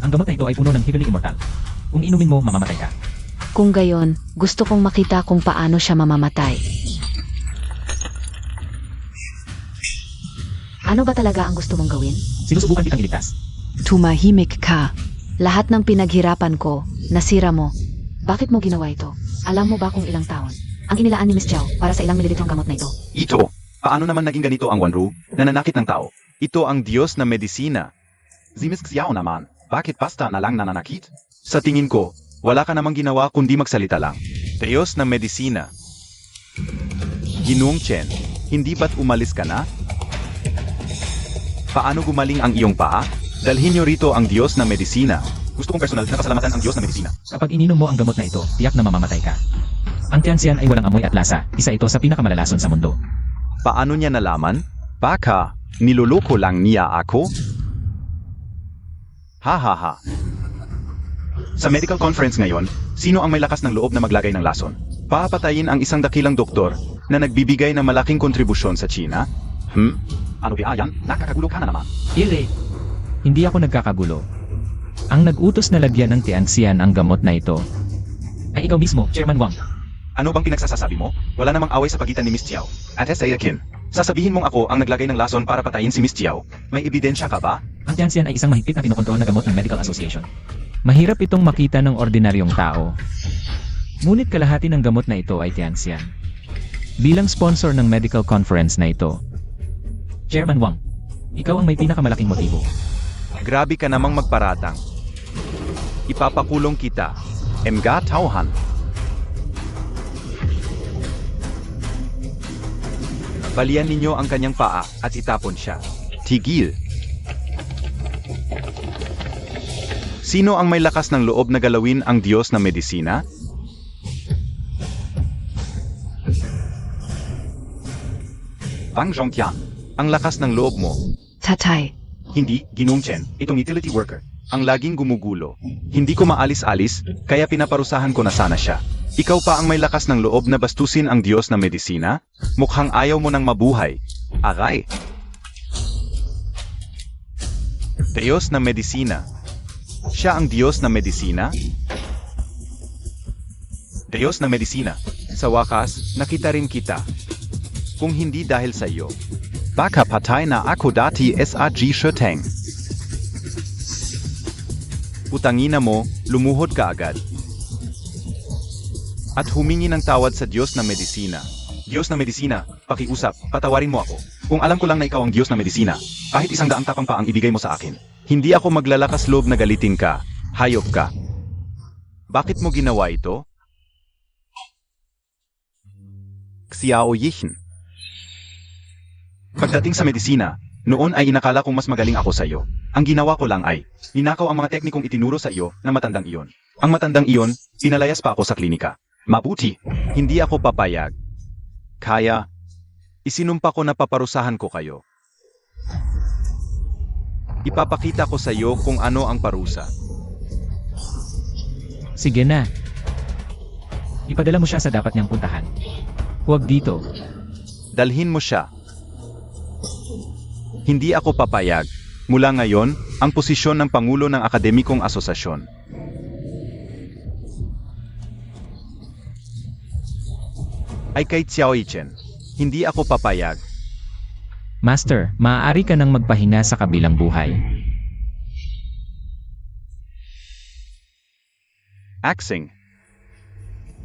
Ang gamot na ito ay puno ng Heavenly Immortal. Kung inumin mo, mamamatay ka. Kung gayon, gusto kong makita kung paano siya mamamatay. Ano ba talaga ang gusto mong gawin? Sinusubukan kitang iligtas. Tumahimik ka. Lahat ng pinaghirapan ko, nasira mo. Bakit mo ginawa ito? Alam mo ba kung ilang taon ang inilaan ni Miss Chow para sa ilang mililitrong gamot na ito? Ito, paano naman naging ganito ang Wanru, nananakit ng tao? Ito ang Diyos na medisina. Si Miss Xiao naman, bakit basta na lang nananakit? Sa tingin ko, wala ka namang ginawa kundi magsalita lang. Diyos na medisina. Ginoong Chen, hindi ba't umalis ka na? Paano gumaling ang iyong paa? Dalhin niyo rito ang Diyos na medisina. Gusto kong personal na pasalamatan ang Diyos na medisina. Kapag ininom mo ang gamot na ito, tiyak na mamamatay ka. Ang tiyansiyan ay walang amoy at lasa. Isa ito sa pinakamalalason sa mundo. Paano niya nalaman? Baka, niloloko lang niya ako? Ha ha ha. Sa medical conference ngayon, sino ang may lakas ng loob na maglagay ng lason? Papatayin ang isang dakilang doktor na nagbibigay ng malaking kontribusyon sa China? Ano ba yan? Nakakagulo ka na naman. Ile, hindi ako nagkakagulo. Ang nag-utos na lagyan ng tiyansiyan ang gamot na ito ay ikaw mismo, Chairman Wang. Ano bang pinagsasasabi mo? Wala namang away sa pagitan ni Miss Chiao at Sayakin. Sasabihin mong ako ang naglagay ng lason para patayin si Miss Chiao. May ebidensya ka ba? Ang tiyansiyan ay isang mahigpit na kinokontrol na gamot ng Medical Association. Mahirap itong makita ng ordinaryong tao. Ngunit kalahati ng gamot na ito ay tiyansiyan. Bilang sponsor ng medical conference na ito, Chairman Wang, ikaw ang may pinakamalaking motibo. Grabe ka namang magparatang. Ipapakulong kita. Emga tauhan. Balian ninyo ang kanyang paa at itapon siya. Tigil. Sino ang may lakas ng loob na galawin ang Diyos na medisina? Bang Zhongtian, ang lakas ng loob mo. Tatay. Hindi, Ginoong Chen, itong utility worker. Ang laging gumugulo. Hindi ko maalis-alis, kaya pinaparusahan ko na sana siya. Ikaw pa ang may lakas ng loob na bastusin ang Diyos na medisina? Mukhang ayaw mo nang mabuhay. Aray. Diyos na medisina. Siya ang Diyos na medisina? Diyos na medisina. Sa wakas, nakita rin kita. Kung hindi dahil sa iyo. Baka patay na ako dati SAG Shoteng. Putangina mo, lumuhod ka agad. At humingi ng tawad sa Diyos na medisina. Diyos na medisina, pakiusap, patawarin mo ako. Kung alam ko lang na ikaw ang Diyos na medisina, kahit 100 tapang pa ang ibigay mo sa akin. Hindi ako maglalakas loob na galitin ka, hayop ka. Bakit mo ginawa ito? Xiao Yichen. Pagdating sa medisina, noon ay inakala kong mas magaling ako sa iyo. Ang ginawa ko lang ay, ninakaw ang mga teknikong itinuro sa iyo na matandang iyon. Ang matandang iyon, pinalayas pa ako sa klinika. Mabuti, hindi ako papayag. Kaya, isinumpa ko na paparusahan ko kayo. Ipapakita ko sa iyo kung ano ang parusa. Sige na. Ipadala mo siya sa dapat niyang puntahan. Huwag dito. Dalhin mo siya. Hindi ako papayag. Mula ngayon, ang posisyon ng Pangulo ng Akademikong Asosasyon. Ay kay Xiao Yichen. Hindi ako papayag. Master, maaari ka nang magpahinga sa kabilang buhay. Axing.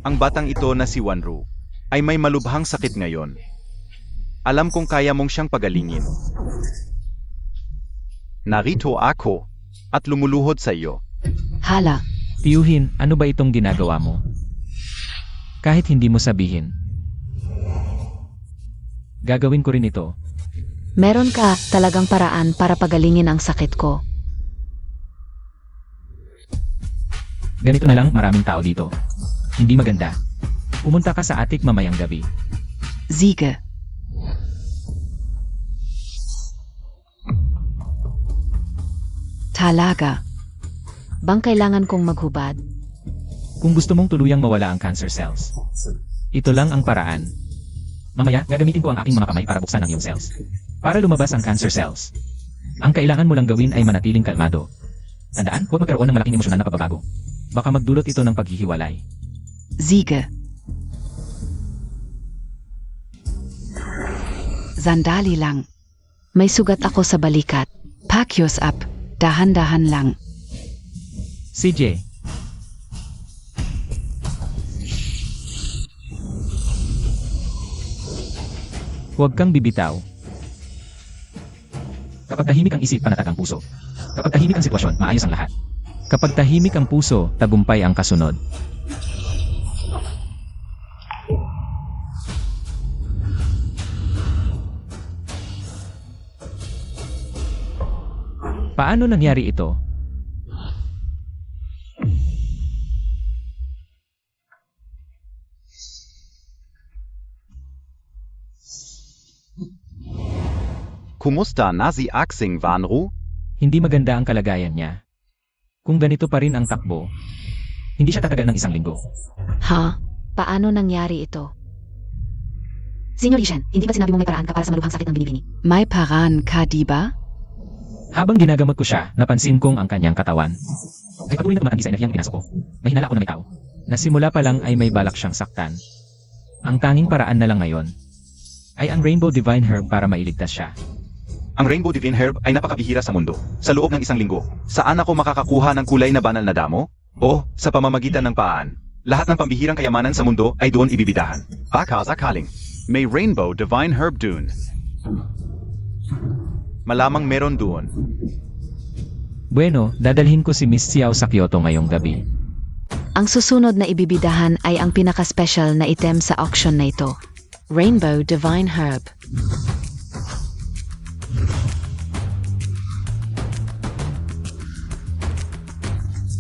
Ang batang ito na si Wanru ay may malubhang sakit ngayon. Alam kong kaya mong siyang pagalingin. Narito ako at lumuluhod sa iyo. Hala. Tiyuhin, ano ba itong ginagawa mo? Kahit hindi mo sabihin. Gagawin ko rin ito. Meron ka talagang paraan para pagalingin ang sakit ko. Ganito na lang, maraming tao dito. Hindi maganda. Pumunta ka sa atik mamayang gabi. Siege. Talaga. Bang kailangan kong maghubad? Kung gusto mong tuluyang mawala ang cancer cells. Ito lang ang paraan. Mamaya, gagamitin ko ang aking mga kamay para buksan ang iyong cells. Para lumabas ang cancer cells. Ang kailangan mo lang gawin ay manatiling kalmado. Tandaan, huwag magkaroon ng malaking emosyonal na pagbabago. Baka magdulot ito ng paghihiwalay. Siege. Sandali lang. May sugat ako sa balikat. Pakyos up. Dahan-dahan lang. CJ. Huwag kang bibitaw. Kapag tahimik ang isip, panatag ang puso. Kapag tahimik ang sitwasyon, maayos ang lahat. Kapag tahimik ang puso, tagumpay ang kasunod. Paano nangyari ito? Kumusta na si Axing, Wanru? Hindi maganda ang kalagayan niya. Kung ganito pa rin ang takbo, hindi siya tatagal ng 1 linggo. Ha? Paano nangyari ito? Senior Lishan, hindi ba sinabi mo may paraan ka para sa malubhang sakit ng binibini? May paraan ka, di ba? Habang ginagamot ko siya, napansin kong ang kanyang katawan ay patuloy na tumatandi sa enerhiyang pinasok ko. May hinala ako na may tao. Nasimula pa lang ay may balak siyang saktan. Ang tanging paraan na lang ngayon ay ang Rainbow Divine Herb para mailigtas siya. Ang Rainbow Divine Herb ay napakabihira sa mundo. Sa loob ng 1 linggo, saan ako makakakuha ng kulay na banal na damo? O, sa pamamagitan ng paan. Lahat ng pambihirang kayamanan sa mundo ay doon ibibidahan. Baka sakaling may Rainbow Divine Herb dun. Malamang meron doon. Bueno, dadalhin ko si Miss Xiao sa Kyoto ngayong gabi. Ang susunod na ibibidahan ay ang pinaka-special na item sa auction na ito. Rainbow Divine Herb.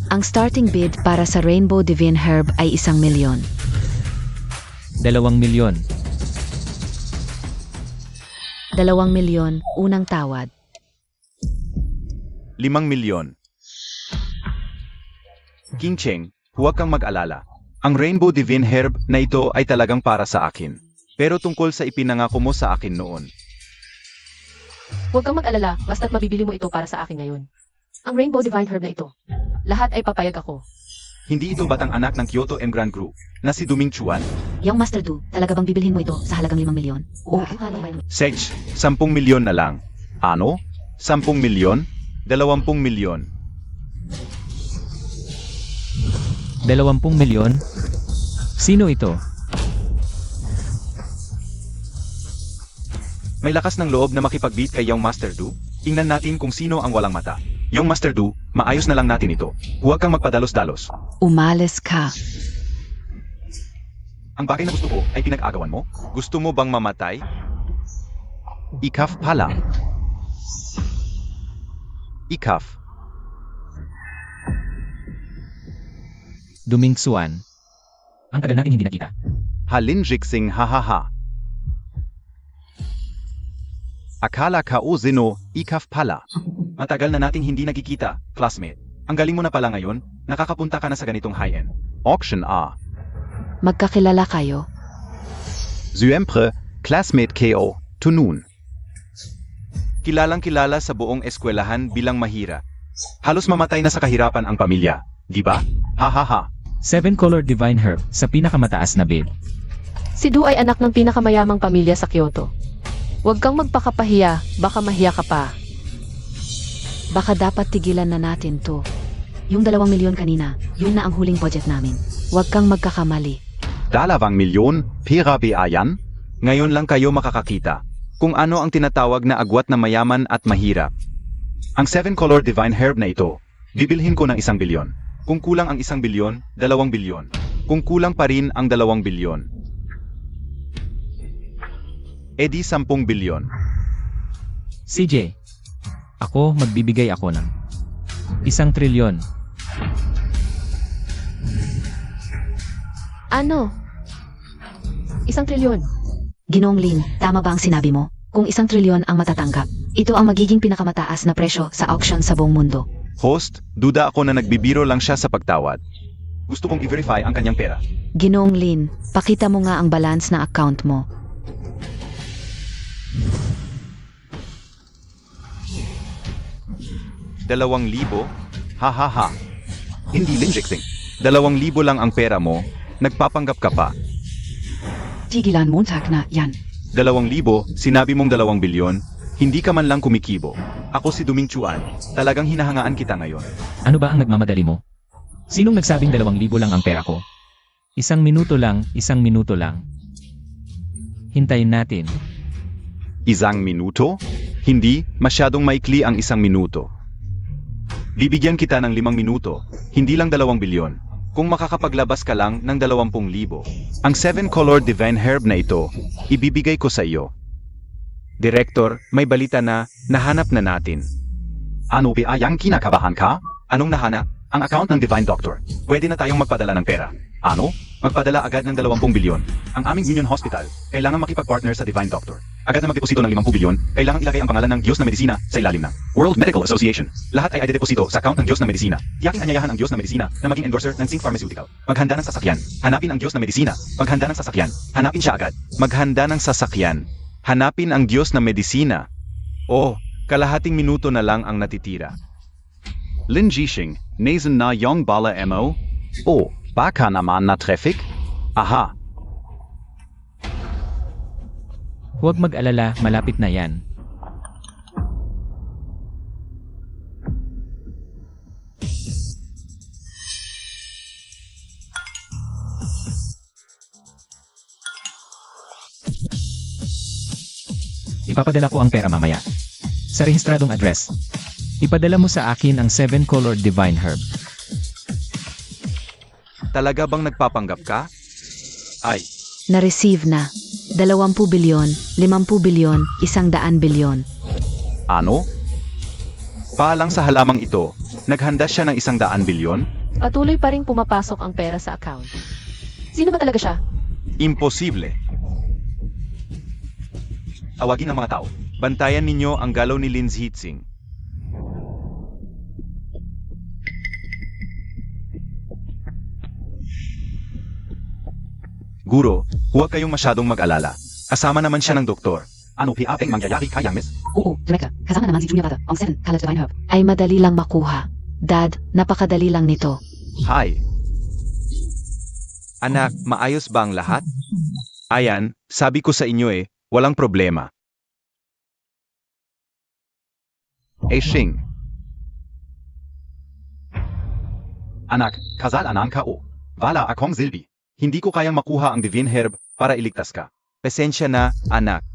Ang starting bid para sa Rainbow Divine Herb ay 1 milyon. 2 milyon. 2 milyon, unang tawad. 5 milyon. King Cheng, huwag kang mag-alala. Ang Rainbow Divine Herb na ito ay talagang para sa akin. Pero tungkol sa ipinangako mo sa akin noon. Huwag kang mag-alala, basta't mabibili mo ito para sa akin ngayon. Ang Rainbow Divine Herb na ito. Lahat ay papayag ako. Hindi ito batang anak ng Kyoto M Grand Group na si Duming Chuan? Yung Master Du, talaga bang bibilhin mo ito sa halagang 5 milyon? Oo. Sage, 10 milyon na lang. Ano? 10 milyon? 20 milyon. 20 milyon? Sino ito? May lakas ng loob na makipag-beat kay Young Master Du? Tingnan natin kung sino ang walang mata. Young Master Du, maayos na lang natin ito. Huwag kang magpadalos-dalos. Umalis ka. Ang bagay na gusto ko ay pinag-agawan mo? Gusto mo bang mamatay? Ikaf pala. Ikaf. Duming Xuan. Ang tagal natin hindi nakita. Halin Jiksing hahaha. Akala ka o zino, ikaf pala. Matagal na nating hindi nagkikita, classmate. Ang galing mo na pala ngayon, nakakapunta ka na sa ganitong high-end. Auction A. Magkakilala kayo? Syempre, classmate KO, tunun. Kilalang kilala sa buong eskwelahan bilang mahira. Halos mamatay na sa kahirapan ang pamilya, di ba? Hahaha. 7-color Divine Herb sa pinakamataas na bid. Si Du ay anak ng pinakamayamang pamilya sa Kyoto. Huwag kang magpakapahiya, baka mahiya ka pa. Baka dapat tigilan na natin to. Yung 2 milyon kanina, yun na ang huling budget namin. Huwag kang magkakamali. 2 milyon, pera ba yan? Ngayon lang kayo makakakita kung ano ang tinatawag na agwat na mayaman at mahirap. Ang 7-color divine herb na ito, bibilhin ko ng 1 bilyon. Kung kulang ang 1 bilyon, 2 bilyon. Kung kulang pa rin ang 2 bilyon, edi 10 bilyon. CJ, ako magbibigay ako ng 1 trilyon. Ano? 1 trilyon. Ginoong Lin, tama ba ang sinabi mo? Kung 1 trilyon ang matatanggap, ito ang magiging pinakamataas na presyo sa auction sa buong mundo. Host, duda ako na nagbibiro lang siya sa pagtawad. Gusto kong i-verify ang kanyang pera. Ginoong Lin, pakita mo nga ang balance ng account mo. Dalawang libo? Ha ha ha. Hindi linjixing. 2,000 lang ang pera mo, nagpapanggap ka pa. Tigilan Montag na yan. 2,000, sinabi mong 2 bilyon, hindi ka man lang kumikibo. Ako si Duming Chuan, talagang hinahangaan kita ngayon. Ano ba ang nagmamadali mo? Sinong nagsabing 2,000 lang ang pera ko? 1 minuto lang, 1 minuto lang. Hintayin natin. 1 minuto? Hindi, masyadong maikli ang 1 minuto. Bibigyan kita ng 5 minuto, hindi lang 2 bilyon. Kung makakapaglabas ka lang ng 20,000. Ang 7-color divine herb na ito, ibibigay ko sa iyo. Direktor, may balita na nahanap na natin. Ano ba yang kinakabahan ka? Anong nahanap? Ang account ng Divine Doctor. Pwede na tayong magpadala ng pera. Ano? Magpadala agad ng 20 bilyon. Ang aming Union Hospital, kailangan makipag-partner sa Divine Doctor. Agad na magdeposito ng 50 bilyon, kailangan ilagay ang pangalan ng Diyos na Medisina sa ilalim ng World Medical Association. Lahat ay deposito sa account ng Diyos na Medisina. Tiyaking anyayahan ang Diyos na Medisina na maging endorser ng Sync Pharmaceutical. Maghanda ng sasakyan. Hanapin ang Diyos na Medisina. Maghanda ng sasakyan. Hanapin siya agad. Maghanda ng sasakyan. Hanapin ang Diyos na Medisina. Oh, kalahating minuto na lang ang natitira. Lin Jishing, Nazen na Yong Bala Mo? Oh, baka naman na traffic? Aha. Huwag mag-alala, malapit na yan. Ipapadala ko ang pera mamaya. Sa rehistradong address. Ipadala mo sa akin ang 7-color divine herb. Talaga bang nagpapanggap ka? Ay, Na-receive na. 20 bilyon, 50 bilyon, 100 bilyon. ano? Paalang sa halamang ito, naghanda siya ng 100 bilyon? Patuloy pa ring pumapasok ang pera sa account. Sino ba talaga siya? Imposible. Tawagin ang mga tao. Bantayan ninyo ang galaw ni Lin Zhitsing. Guro, huwag kayong masyadong mag-alala. Kasama naman siya ng doktor. Ano piapeng mangyayari kay Yang Miss? Oo, Director. Kasama naman si Junior Brother, ang 7-color divine herb. Ay madali lang makuha. Dad, napakadali lang nito. Hi. Anak, maayos ba ang lahat? Ayan, sabi ko sa inyo walang problema. Shing. Anak, kasalanan ka o. Wala akong silbi. Hindi ko kayang makuha ang divine herb para iligtas ka. Pasensya na, anak.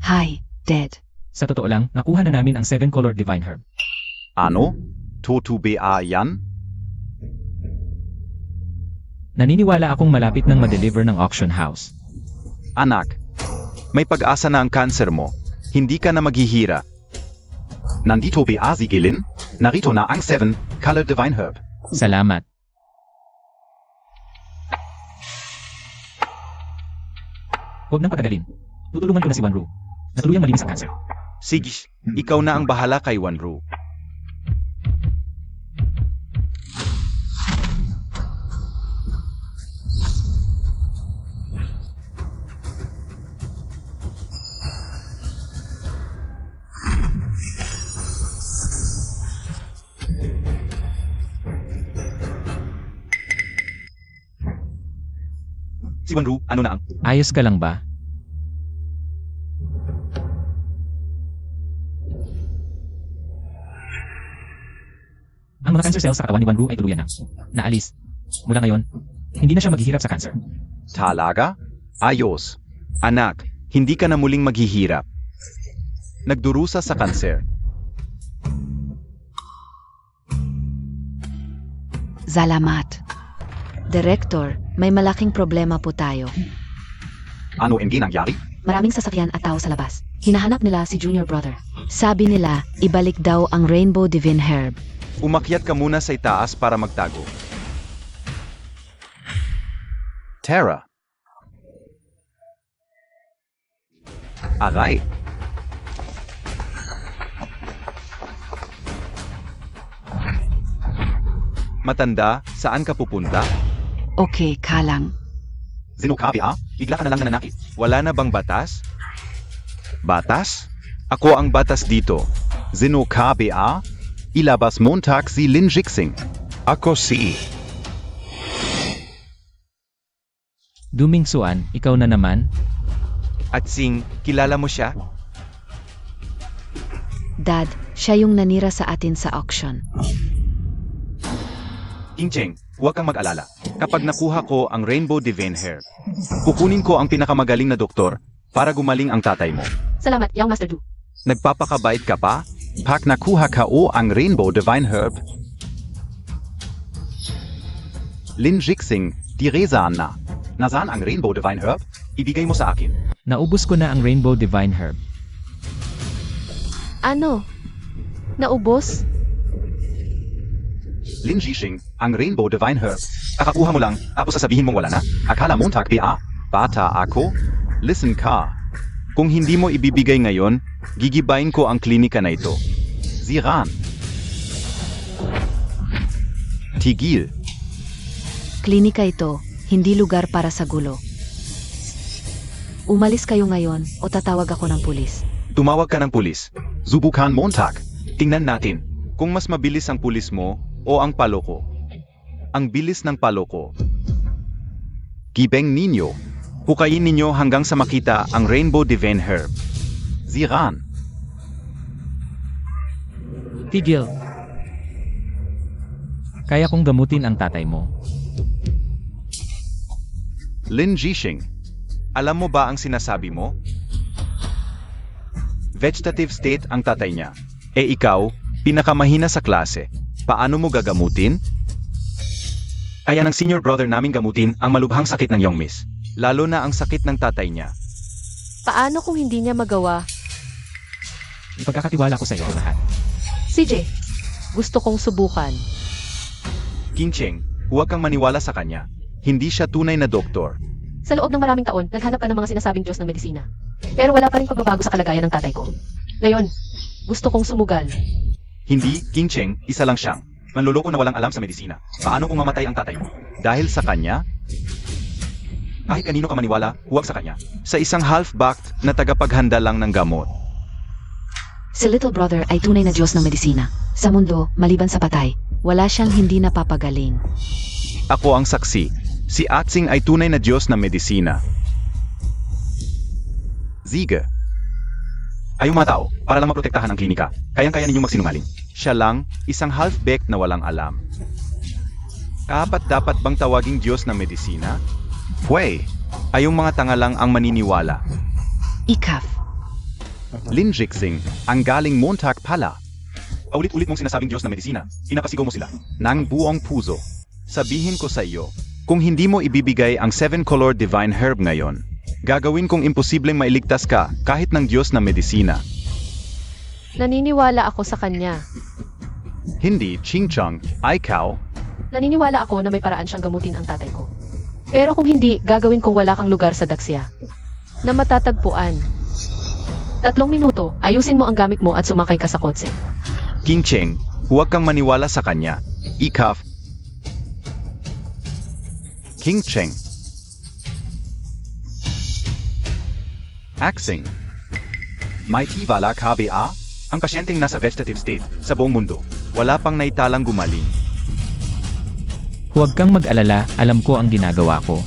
Hi, Dad. Sa totoo lang, nakuha na namin ang 7-color divine herb. Ano? Totoo yan? Naniniwala akong malapit nang ma-deliver ng auction house. Anak, may pag-asa na ang kanser mo. Hindi ka na maghihira. Nandito ba si Gilin? Narito na ang 7-color divine herb. Salamat. Huwag nang patagalin. Tutulungan ko na si Wanru. Natuluyang malinis ang cancer. Sige, ikaw na ang bahala kay Wanru. Si Wanru, ano na ang? Ayos ka lang ba? Ang mga cancer cells sa katawan ni Wanru ay tuluyan na naalis. Mula ngayon, hindi na siya maghihirap sa cancer. Talaga? Ayos. Anak, hindi ka na muling maghihirap. Nagdurusa sa kanser. Salamat. Director, may malaking problema po tayo. Ano ang ginangyari? Maraming sasakyan at tao sa labas. Hinahanap nila si Junior Brother. Sabi nila, ibalik daw ang Rainbow Divine Herb. Umakyat ka muna sa itaas para magtago. Tara. Aray. Matanda, saan ka pupunta? Okay, kalang. Zinukapi Bigla ka na lang nananakit. Wala na bang batas? Batas? Ako ang batas dito. Zinukapi Ilabas Montag si Lin Jixing. Ako si... Duming Suan, ikaw na naman? At Sing, kilala mo siya? Dad, siya yung nanira sa atin sa auction. Ingcheng, huwag kang mag-alala. Kapag nakuha ko ang Rainbow Divine Herb, kukunin ko ang pinakamagaling na doktor para gumaling ang tatay mo. Salamat, Young Master Du. Nagpapakabait ka pa? Pak nakuha ka o ang Rainbow Divine Herb? Lin Jixing, di rezaan na. Nasaan ang Rainbow Divine Herb? Ibigay mo sa akin. Naubos ko na ang Rainbow Divine Herb. Ano? Naubos? Lin Jixing, ang Rainbow Divine Herb. Kakakuha mo lang, tapos sasabihin mong wala na? Akala mo bata ako? Listen ka. Kung hindi mo ibibigay ngayon, gigibayin ko ang klinika na ito. Ziran. Tigil. Klinika ito, hindi lugar para sa gulo. Umalis kayo ngayon o tatawag ako ng pulis. Tumawag ka ng pulis. Zubukan Montag. Tingnan natin kung mas mabilis ang pulis mo o ang palo ko. Ang bilis ng palo ko. Gibeng ninyo. Hukayin ninyo hanggang sa makita ang Rainbow Divine Herb. Ziran. Tigil. Kaya kong gamutin ang tatay mo. Lin Jixing. Alam mo ba ang sinasabi mo? Vegetative state ang tatay niya. Ikaw, pinakamahina sa klase. Paano mo gagamutin? Kaya ng senior brother namin gamutin ang malubhang sakit ng young miss. Lalo na ang sakit ng tatay niya. Paano kung hindi niya magawa? Ipagkakatiwala ko sa iyo ang lahat. CJ, gusto kong subukan. Kincheng, huwag kang maniwala sa kanya. Hindi siya tunay na doktor. Sa loob ng maraming taon, naghanap ka ng mga sinasabing Diyos ng medisina. Pero wala pa rin pagbabago sa kalagayan ng tatay ko. Ngayon, gusto kong sumugal. Hindi, Kincheng, isa lang siyang manloloko na walang alam sa medisina. Paano kung mamatay ang tatay mo? Dahil sa kanya? Kahit kanino ka maniwala, huwag sa kanya. Sa isang half-backed na tagapaghanda lang ng gamot. Si Little Brother ay tunay na Diyos ng medisina. Sa mundo, maliban sa patay, wala siyang hindi napapagaling. Ako ang saksi. Si Atsing ay tunay na Diyos ng medisina. Ziga. Kayong mga tao, para lang maprotektahan ang klinika, kayang-kaya ninyong magsinungaling. Siya lang, isang half-baked na walang alam. Kapat dapat bang tawaging Diyos ng medisina? Pwey, ayong mga tanga lang ang maniniwala. Ikaf. Lin Jixing, ang galing Montag pala. Paulit-ulit mong sinasabing Diyos ng medisina, pinapasigaw mo sila. Nang buong puso. Sabihin ko sa iyo, kung hindi mo ibibigay ang 7-color Divine Herb ngayon, gagawin kong imposibleng mailigtas ka kahit ng Diyos ng medisina. Naniniwala ako sa kanya. Hindi, Ching Chong, ikaw. Naniniwala ako na may paraan siyang gamutin ang tatay ko. Pero kung hindi, gagawin kong wala kang lugar sa Daxia. Na matatagpuan. 3 minuto, ayusin mo ang gamit mo at sumakay ka sa kotse. King Cheng, huwag kang maniwala sa kanya. Ikaf. King Cheng. Axing. May tiwala ka ba? Ang pasyenteng nasa vegetative state sa buong mundo. Wala pang naitalang gumaling. Huwag kang mag-alala, alam ko ang ginagawa ko.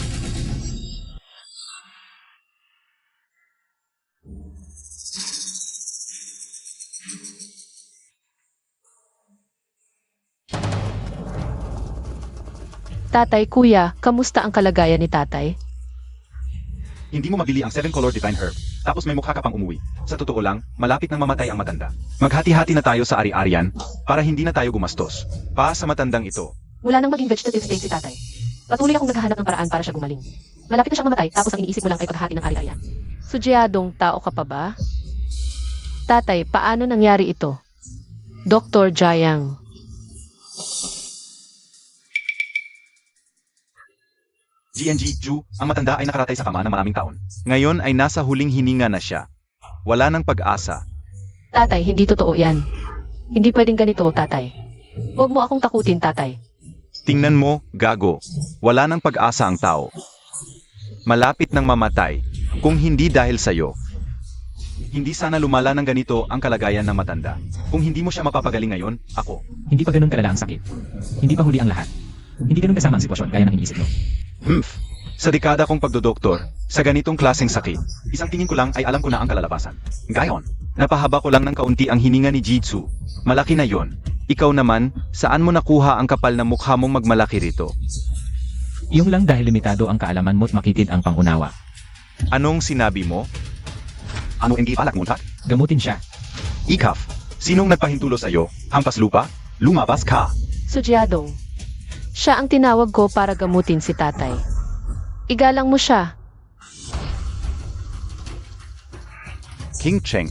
Tatay, kuya, kamusta ang kalagayan ni tatay? Hindi mo mabili ang 7-color divine herb, tapos may mukha ka pang umuwi. Sa totoo lang, malapit nang mamatay ang matanda. Maghati-hati na tayo sa ari-arian, para hindi na tayo gumastos. Pa sa matandang ito. Wala nang maging vegetative state si tatay. Patuloy akong naghahanap ng paraan para siya gumaling. Malapit na siyang mamatay, tapos ang iniisip mo lang ay paghahati ng ari-arian. Sudyadong tao ka pa ba? Tatay, paano nangyari ito? Dr. Jayang. GNG, Ju, ang matanda ay nakaratay sa kama ng maraming taon. Ngayon ay nasa huling hininga na siya. Wala nang pag-asa. Tatay, hindi totoo yan. Hindi pwedeng ganito, tatay. Huwag mo akong takutin, tatay. Tingnan mo, gago. Wala nang pag-asa ang tao. Malapit nang mamatay, kung hindi dahil sa'yo. Hindi sana lumala ng ganito ang kalagayan ng matanda. Kung hindi mo siya mapapagaling ngayon, ako. Hindi pa ganun kalala ang sakit. Hindi pa huli ang lahat. Hindi ganun kasama ang sitwasyon gaya ng iniisip mo. Sa dekada kong pagdodoktor, sa ganitong klaseng sakit, isang tingin ko lang ay alam ko na ang kalalabasan. Gayon, napahaba ko lang ng kaunti ang hininga ni Jitsu. Malaki na yon. Ikaw naman, saan mo nakuha ang kapal na mukha mong magmalaki rito? Yung lang dahil limitado ang kaalaman mo't makitid ang pangunawa. Anong sinabi mo? Ano hindi balak mo, tak? Gamutin siya. Ikaf, sinong nagpahintulo sa'yo? Hampas lupa? Lumabas ka! Sudyadong. Siya ang tinawag ko para gamutin si tatay. Igalang mo siya. King Cheng.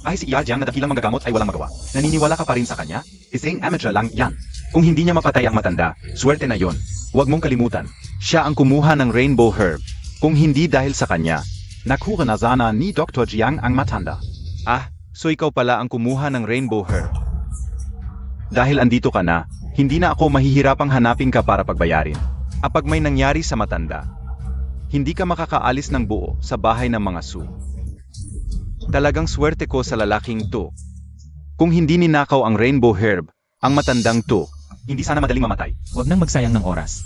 Ay si Yajiang na dakilang manggagamot ay walang magawa. Naniniwala ka pa rin sa kanya? Isang amateur lang yan. Kung hindi niya mapatay ang matanda, swerte na yon. Huwag mong kalimutan. Siya ang kumuha ng rainbow herb. Kung hindi dahil sa kanya, nakuha na sana ni Dr. Jiang ang matanda. Ah, so ikaw pala ang kumuha ng rainbow herb. Dahil andito ka na, hindi na ako mahihirapang hanapin ka para pagbayarin. Kapag may nangyari sa matanda, hindi ka makakaalis ng buo sa bahay ng mga Su. Talagang swerte ko sa lalaking to. Kung hindi ninakaw ang rainbow herb, ang matandang to, hindi sana madaling mamatay. Huwag nang magsayang ng oras.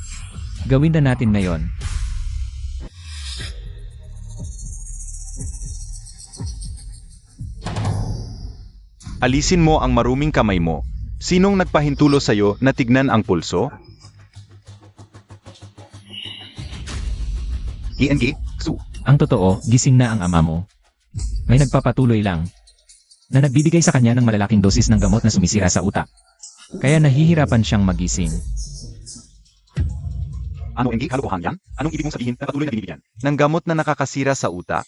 Gawin na natin ngayon. Alisin mo ang maruming kamay mo. Sinong nagpahintulo sa'yo na tignan ang pulso? GNG, Su. Ang totoo, gising na ang ama mo. May nagpapatuloy lang na nagbibigay sa kanya ng malalaking dosis ng gamot na sumisira sa utak. Kaya nahihirapan siyang magising. Ano NG, kalokohan yan? Anong ibig mong sabihin na patuloy na binibigyan? Ng gamot na nakakasira sa utak?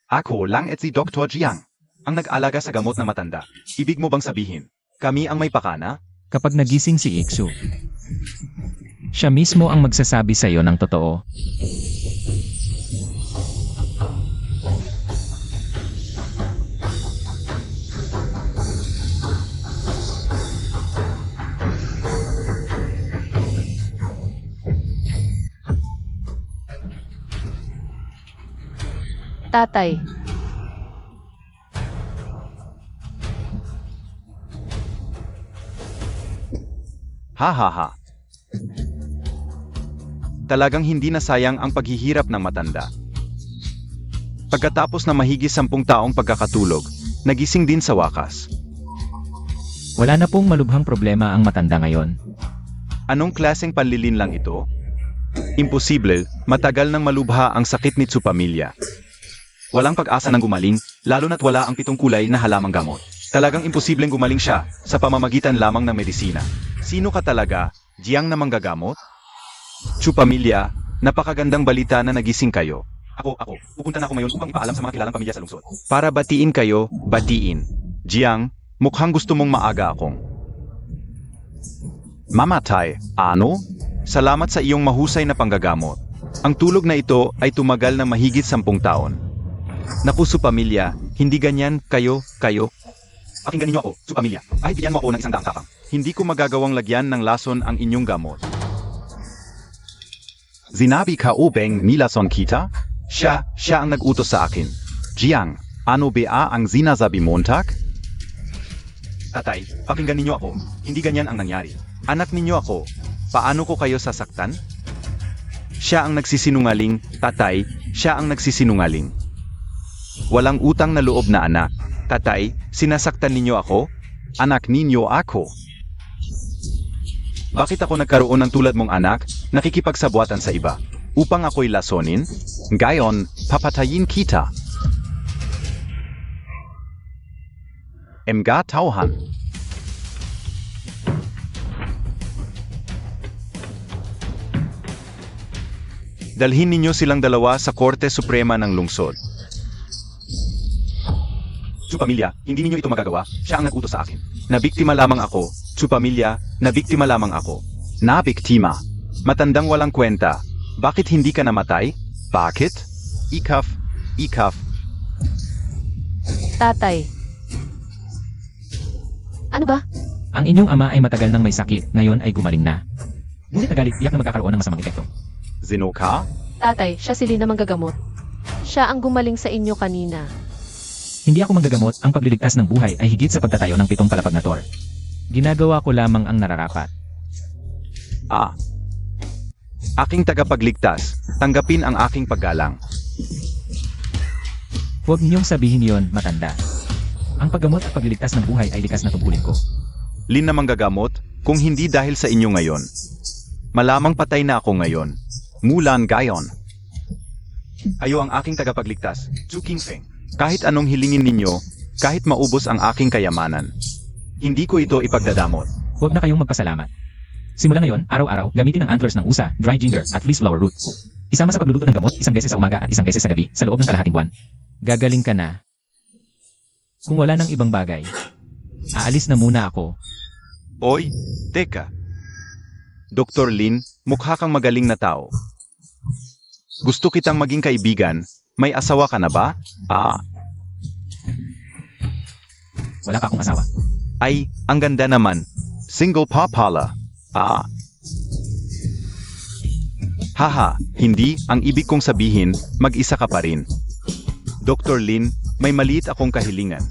Ako lang at si Dr. Jiang, ang nag-alaga sa gamot na matanda. Ibig mo bang sabihin, kami ang may pakana? Kapag nagising si Iksu, siya mismo ang magsasabi sa iyo ng totoo. Tatay, Ha ha ha. Talagang hindi na sayang ang paghihirap ng matanda. Pagkatapos na mahigit 10 taong pagkakatulog, nagising din sa wakas. Wala na pong malubhang problema ang matanda ngayon. Anong klaseng panlilin lang ito? Imposible, matagal nang malubha ang sakit ni Tsu pamilya. Walang pag-asa ng gumaling, lalo na't wala ang 7 kulay na halamang gamot. Talagang imposibleng gumaling siya sa pamamagitan lamang ng medisina. Sino ka talaga, Jiang na manggagamot? Tsu pamilya, napakagandang balita na nagising kayo. Ako, pupunta na ako ngayon upang ipaalam sa mga kilalang pamilya sa lungsod. Para batiin kayo, batiin. Jiang, mukhang gusto mong maaga akong mamatay. Ano? Salamat sa iyong mahusay na panggagamot. Ang tulog na ito ay tumagal na mahigit 10 taon. Naku, Tsu pamilya, hindi ganyan, kayo. Pakinggan niyo ako, Tsu pamilya. Kahit bigyan mo ako ng 100 tapang, hindi ko magagawang lagyan ng lason ang inyong gamot. Zinabi ka ubeng nilason kita? Siya ang nag-utos sa akin. Jiang, ano ba ang sinasabi Montag? Tatay, pakinggan ninyo ako, hindi ganyan ang nangyari. Anak ninyo ako, paano ko kayo sasaktan? Siya ang nagsisinungaling, tatay, siya ang nagsisinungaling. Walang utang na loob na anak. Tatay, sinasaktan ninyo ako? Anak ninyo ako. Bakit ako nagkaroon ng tulad mong anak, nakikipagsabwatan sa iba? Upang ako'y lasonin? Gayon, papatayin kita. Mga tauhan. Dalhin ninyo silang dalawa sa Korte Suprema ng lungsod. Su pamilya, hindi ninyo ito magagawa. Siya ang nag-utos sa akin. Nabiktima lamang ako. Su pamilya, nabiktima lamang ako. Nabiktima. Matandang walang kwenta. Bakit hindi ka namatay? Bakit? Ikaf. Tatay. Ano ba? Ang inyong ama ay matagal nang may sakit, ngayon ay gumaling na. Ngunit nagalit, tiyak na magkakaroon ng masamang epekto. Zino ka? Tatay, siya si Lynn na manggagamot. Siya ang gumaling sa inyo kanina. Hindi ako manggagamot, ang pagliligtas ng buhay ay higit sa pagtatayo ng 7 palapag na tor. Ginagawa ko lamang ang nararapat. Aking tagapagligtas, tanggapin ang aking paggalang. Huwag niyong sabihin yon, matanda. Ang paggamot at pagliligtas ng buhay ay likas na tungkulin ko. Lin na manggagamot, kung hindi dahil sa inyo ngayon. Malamang patay na ako ngayon. Mulan gayon. Ayo ang aking tagapagligtas, Zhu Qingfeng. Kahit anong hilingin ninyo, kahit maubos ang aking kayamanan. Hindi ko ito ipagdadamot. Huwag na kayong magpasalamat. Simula ngayon, araw-araw, gamitin ang antlers ng usa, dry ginger, at fleece flower root. Isama sa pagluluto ng gamot, isang beses sa umaga at isang beses sa gabi, sa loob ng kalahating buwan. Gagaling ka na. Kung wala ng ibang bagay, aalis na muna ako. Oy, teka. Dr. Lin, mukha kang magaling na tao. Gusto kitang maging kaibigan. May asawa ka na ba? Wala pa akong asawa. Ay, ang ganda naman. Single pa pala. Haha, hindi. Ang ibig kong sabihin, mag-isa ka pa rin. Dr. Lin, may maliit akong kahilingan.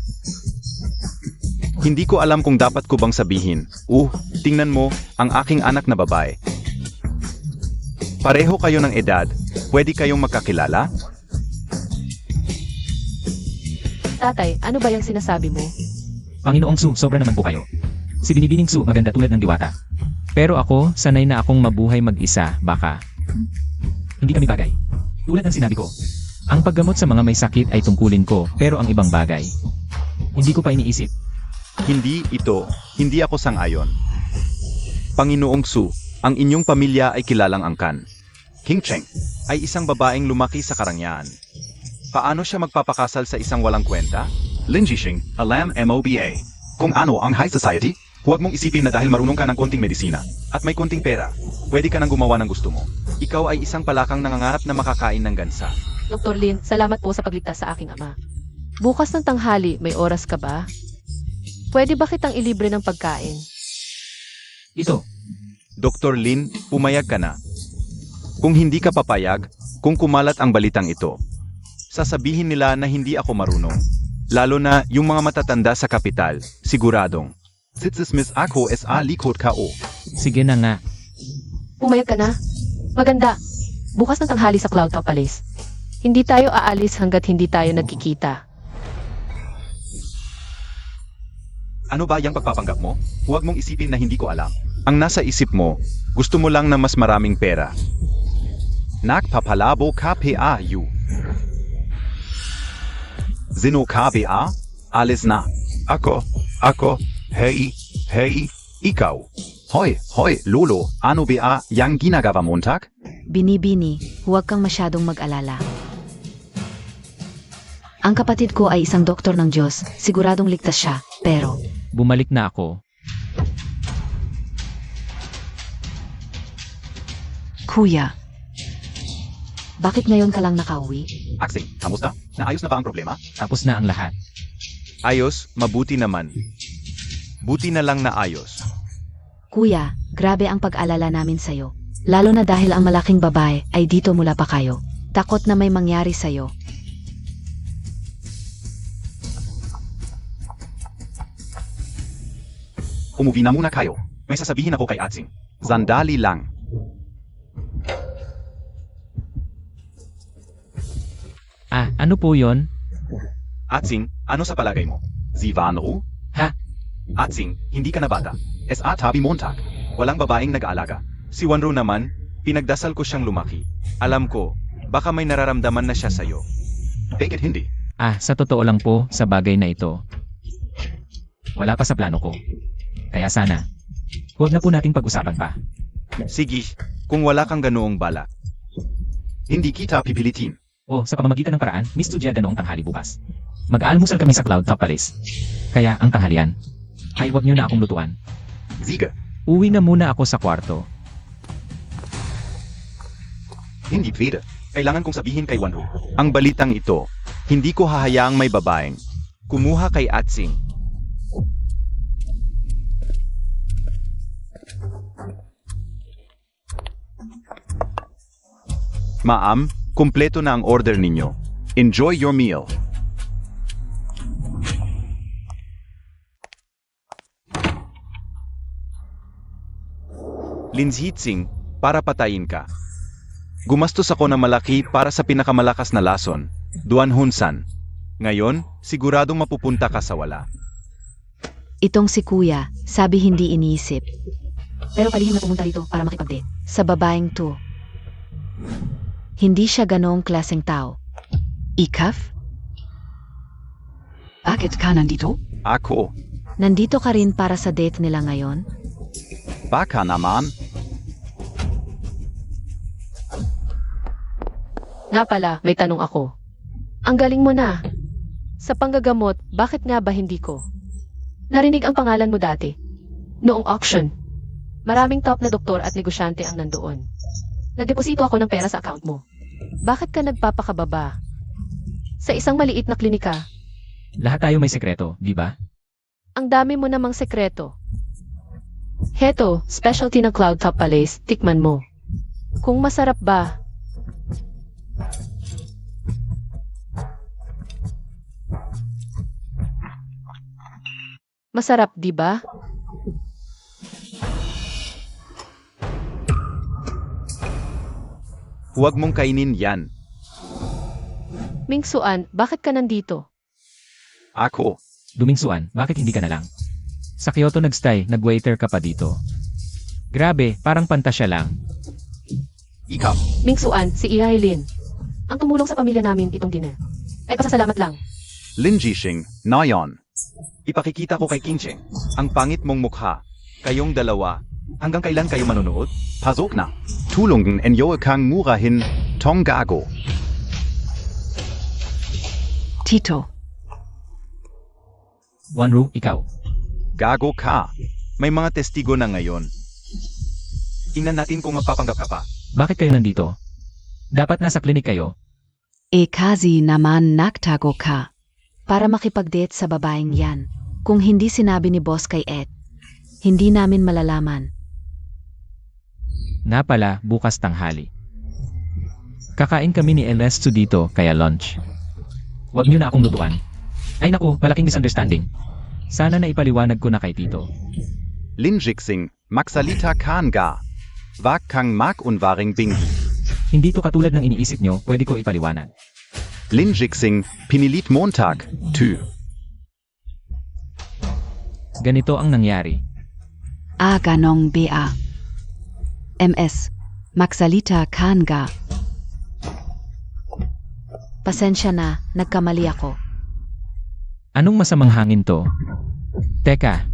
Hindi ko alam kung dapat ko bang sabihin. Tingnan mo, ang aking anak na babae. Pareho kayo ng edad. Pwede kayong magkakilala? Tatay, ano ba yung sinasabi mo? Panginoong Su, sobra naman po kayo. Si Binibining Su, maganda tulad ng diwata. Pero ako, sanay na akong mabuhay mag-isa, baka. Hindi kami bagay. Tulad ng sinabi ko, ang paggamot sa mga may sakit ay tungkulin ko, pero ang ibang bagay, hindi ko pa iniisip. Hindi ako sang-ayon. Panginoong Su, ang inyong pamilya ay kilalang angkan. King Cheng ay isang babaeng lumaki sa karangyaan. Paano siya magpapakasal sa isang walang kwenta? Lin Jixing, alam MOBA. Kung ano ang high society, huwag mong isipin na dahil marunong ka ng konting medisina at may konting pera, pwede ka nang gumawa ng gusto mo. Ikaw ay isang palakang nangangarap na makakain ng gansa. Dr. Lin, salamat po sa pagligtas sa aking ama. Bukas ng tanghali, may oras ka ba? Pwede ba kitang ilibre ng pagkain? Ito, Dr. Lin, pumayag ka na. Kung hindi ka papayag, kung kumalat ang balitang ito, sasabihin nila na hindi ako marunong. Lalo na yung mga matatanda sa kapital, siguradong. Sitzismis ako sa likod ka o. sige na nga. Pumayag ka na? Maganda. Bukas ng tanghali sa Cloudtop Palace. Hindi tayo aalis hanggat hindi tayo nagkikita. Ano ba yung pagpapanggap mo? Huwag mong isipin na hindi ko alam. Ang nasa isip mo, gusto mo lang na mas maraming pera. Nagpapalabo ka PAU. Zino ka ba? Alis na. Ako, hey, ikaw. Hoy, lolo, ano ba yang ginagawa montag? Binibini, huwag kang masyadong mag-alala. Ang kapatid ko ay isang doktor ng Diyos, siguradong ligtas siya, pero Bumalik na ako. kuya, bakit ngayon ka lang nakauwi? Aksing, kamusta? Naayos na ba ang problema? Tapos na ang lahat. Ayos, mabuti naman. Buti na lang na ayos. Kuya, grabe ang pag-alala namin sa'yo. Lalo na dahil ang malaking babae ay dito mula pa kayo. Takot na may mangyari sa'yo. Umuwi na muna kayo. May sasabihin ako kay Atsing. Sandali lang. Ano po yon? Atsing, ano sa palagay mo? Zivano? Ha? Atsing, hindi ka na bata. Tabi Montag. walang babaeng nag-aalaga. Si Wanro naman, pinagdasal ko siyang lumaki. Alam ko, baka may nararamdaman na siya sa'yo. Bakit hindi? Sa totoo lang po, sa bagay na ito, wala pa sa plano ko. Kaya sana, huwag na po nating pag-usapan pa. Sige, kung wala kang ganoong bala. Hindi kita pipilitin. O, sa pamamagitan ng paraan, Miss Studyada noong tanghali bukas. Mag-aalmusal kami sa Cloud Top Palace. Kaya, ang tanghalian, ay huwag niyo na akong lutuan. Sige, Uwi na muna ako sa kwarto. hindi pwede. Kailangan kong sabihin kay Wanro. Ang balitang ito, hindi ko hahayaang may babaeng kumuha kay Atsing. Ma'am, kumpleto na ang order ninyo. Enjoy your meal. Linzhitsing, para patayin ka. Gumastos ako ng malaki para sa pinakamalakas na lason, Duan Hunsan. Ngayon, siguradong mapupunta ka sa wala. Itong si Kuya, sabi hindi iniisip. Pero palihim na pumunta rito para makipag-date. Sa babaeng to. Hindi siya ganoong klaseng tao. Ikaf? Bakit ka nandito? Ako, Nandito ka rin para sa date nila ngayon? baka naman. Nga pala, may tanong ako. Ang galing mo na. Sa panggagamot, bakit nga ba hindi ko? Narinig ang pangalan mo dati. Noong auction. Maraming top na doktor at negosyante ang nandoon. Nagdeposito ako ng pera sa account mo. Bakit ka nagpapakababa? Sa isang maliit na klinika, Lahat tayo may sekreto, di ba? ang dami mo namang sekreto. Heto, specialty ng Cloud Top Palace, tikman mo. Kung masarap ba? Masarap, di ba? Huwag mong kainin yan. Mingsuan, bakit ka nandito? Ako, Dumingsuan, bakit hindi ka na lang? Sa Kyoto nag-stay, nag-waiter ka pa dito. Grabe, parang pantasya lang. ikaw. Mingsuan, si Ihailin. Ang tumulong sa pamilya namin itong dinner. Ay pasasalamat lang. Lin Jishing, na yon. Ipakikita ko kay Qingcheng. Ang pangit mong mukha. Kayong dalawa. Hanggang kailan kayo manonood? Pasok na. Tulungan enyo kang murahin, tong gago. Tito. Wanru, ikaw. Gago ka. May mga testigo na ngayon. Tingnan natin kung mapapanggap ka pa. Bakit kayo nandito? Dapat nasa klinik kayo. Kazi naman nagtago ka. Para makipag-date sa babaeng yan. Kung hindi sinabi ni boss kay Ed, hindi namin malalaman. Na pala, bukas tanghali. Kakain kami ni Elesto dito, kaya lunch. Huwag niyo na akong lutuan. Ay naku, malaking misunderstanding. Sana na ipaliwanag ko na kay Tito. Lin Jixing, magsalita kan ga. Wag kang mag-unwaring bingi. Hindi to katulad ng iniisip nyo, pwede ko ipaliwanag. Lin Jixing, pinilit Montag, 2. Ganito ang nangyari. Ganong ba. MS. Magsalita Kanga. Pasensya na, nagkamali ako. Anong masamang hangin to? Teka.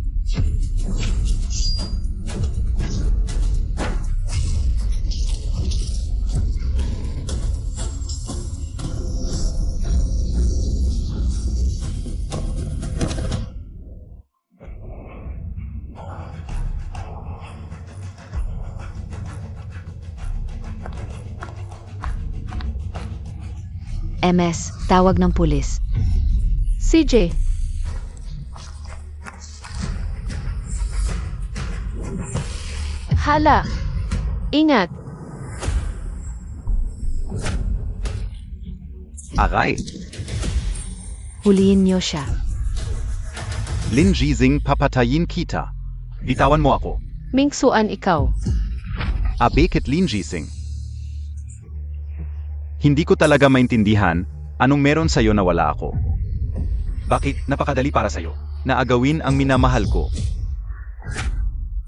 MS, tawag ng pulis. CJ. Hala. Ingat. Aray. Huliin niyo siya. Lin Jixing, papatayin kita. Bitawan mo ako. Mingsuan ikaw. Bakit Lin Jixing? Hindi ko talaga maintindihan anong meron sa'yo na wala ako. Bakit napakadali para sa'yo na agawin ang minamahal ko?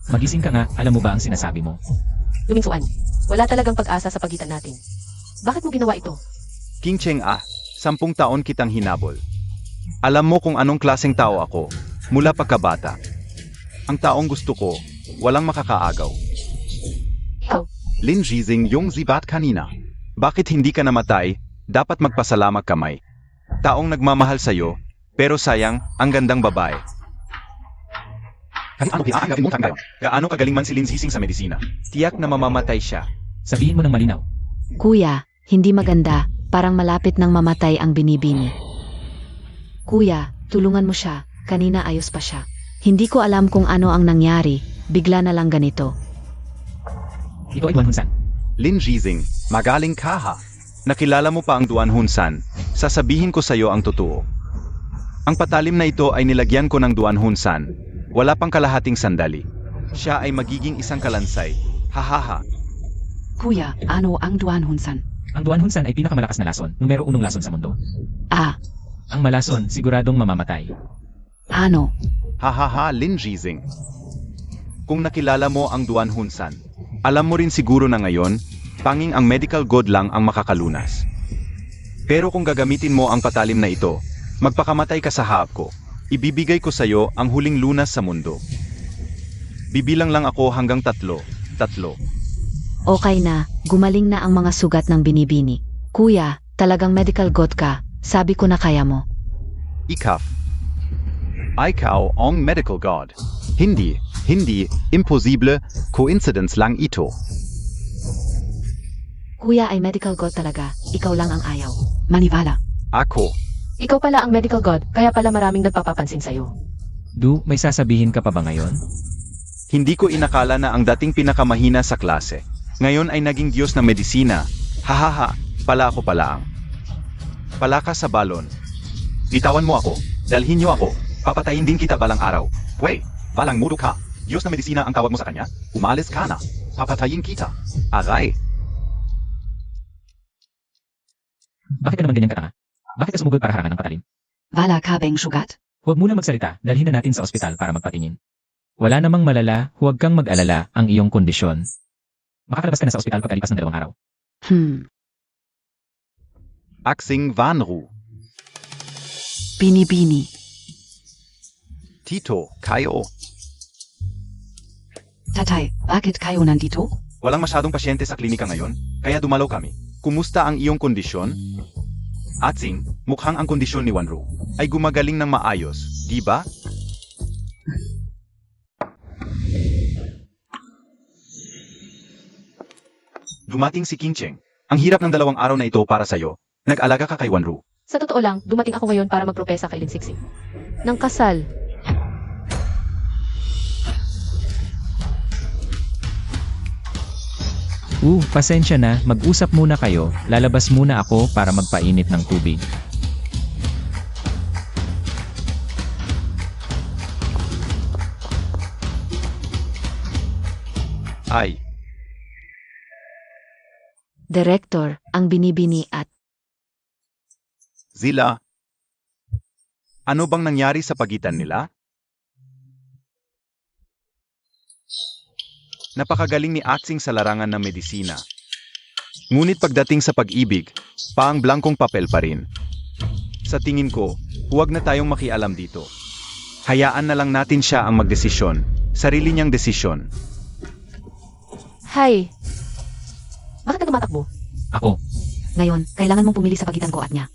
Magising ka nga, alam mo ba ang sinasabi mo? Lumingsuan. Wala talagang pag-asa sa pagitan natin. Bakit mo ginawa ito? King Cheng 10 taon kitang hinabol. Alam mo kung anong klaseng tao ako, mula pagkabata. Ang taong gusto ko, walang makakaagaw. Ikaw, Lin Jizing yung zibat kanina. Bakit hindi ka namatay? Dapat magpasalamat kamay. Taong nagmamahal sa'yo, pero sayang, ang gandang babae. Kahit ano pinaagawin mo ngayon, gaano kagaling man si Lin Jizing sa medisina. Tiyak na mamamatay siya. Sabihin mo ng malinaw. Kuya, hindi maganda. Parang malapit nang mamatay ang binibini. Kuya, tulungan mo siya. Kanina ayos pa siya. Hindi ko alam kung ano ang nangyari. Bigla na lang ganito. Ito ay Duan Hunsan. Lin Jizing, magaling ka ha. Nakilala mo pa ang Duan Hunsan. Sasabihin ko sa'yo ang totoo. Ang patalim na ito ay nilagyan ko ng Duan Hunsan. Wala pang kalahating sandali. Siya ay magiging isang kalansay. Hahaha. Kuya, ano ang Duan Hunsan? Ang Duan Hunsan ay pinakamalakas na lason, numero 1 lason sa mundo. Ah, Ang malason, siguradong mamamatay. ano? Hahaha, Lin Jizing. Kung nakilala mo ang Duan Hunsan, alam mo rin siguro na ngayon, tanging ang medical god lang ang makakalunas. Pero kung gagamitin mo ang patalim na ito, magpakamatay ka sa haap ko. Ibibigay ko sa'yo ang huling lunas sa mundo. Bibilang lang ako hanggang 3. Okay na, gumaling na ang mga sugat ng binibini. Kuya, talagang medical god ka. Sabi ko na kaya mo. Ikaf. Ikaw ang medical god. Hindi, imposible, coincidence lang ito. Kuya ay medical god talaga. Ikaw lang ang ayaw. Maniwala. Ako. ikaw pala ang medical god, kaya pala maraming nagpapapansin sa'yo. Du, may sasabihin ka pa ba ngayon? Hindi ko inakala na ang dating pinakamahina sa klase, ngayon ay naging Diyos ng medisina. Hahaha, pala ako pala ang. Palaka sa balon. Bitawan mo ako, dalhin niyo ako, papatayin din kita balang araw. Wait, balang mudo ka. Diyos ng medisina ang tawag mo sa kanya? Umalis ka na. Papatayin kita. Aray. Bakit ka naman ganyan katanga? Bakit ka sumugod para harangan ng patalim? Wala ka bang sugat? Huwag muna magsalita, dalhin na natin sa ospital para magpatingin. Wala namang malala, huwag kang mag-alala ang iyong kondisyon. Makakalabas ka na sa ospital pagkalipas ng 2 araw. Aksing Vanru. Binibini. Tito, kayo. Tatay, bakit kayo nandito? Walang masyadong pasyente sa klinika ngayon, kaya dumalaw kami. Kumusta ang iyong kondisyon? Atsing, mukhang ang kondisyon ni Wanru ay gumagaling ng maayos, di ba? Dumating si King Cheng. Ang hirap ng 2 araw na ito para sa'yo. Nag-alaga ka kay Wanru. Sa totoo lang, dumating ako ngayon para magpropesa kay Lin Sixing. Nang kasal. Pasensya na, mag-usap muna kayo, lalabas muna ako para magpainit ng tubig. Ay, Director, ang binibini at Zila. Ano bang nangyari sa pagitan nila? Napakagaling ni Atsing sa larangan ng medisina. Ngunit pagdating sa pag-ibig, paang blankong papel pa rin. Sa tingin ko, huwag na tayong makialam dito. Hayaan na lang natin siya ang magdesisyon, sarili niyang desisyon. Hi! Bakit ka tumatakbo? Ako, ngayon, kailangan mong pumili sa pagitan ko at niya.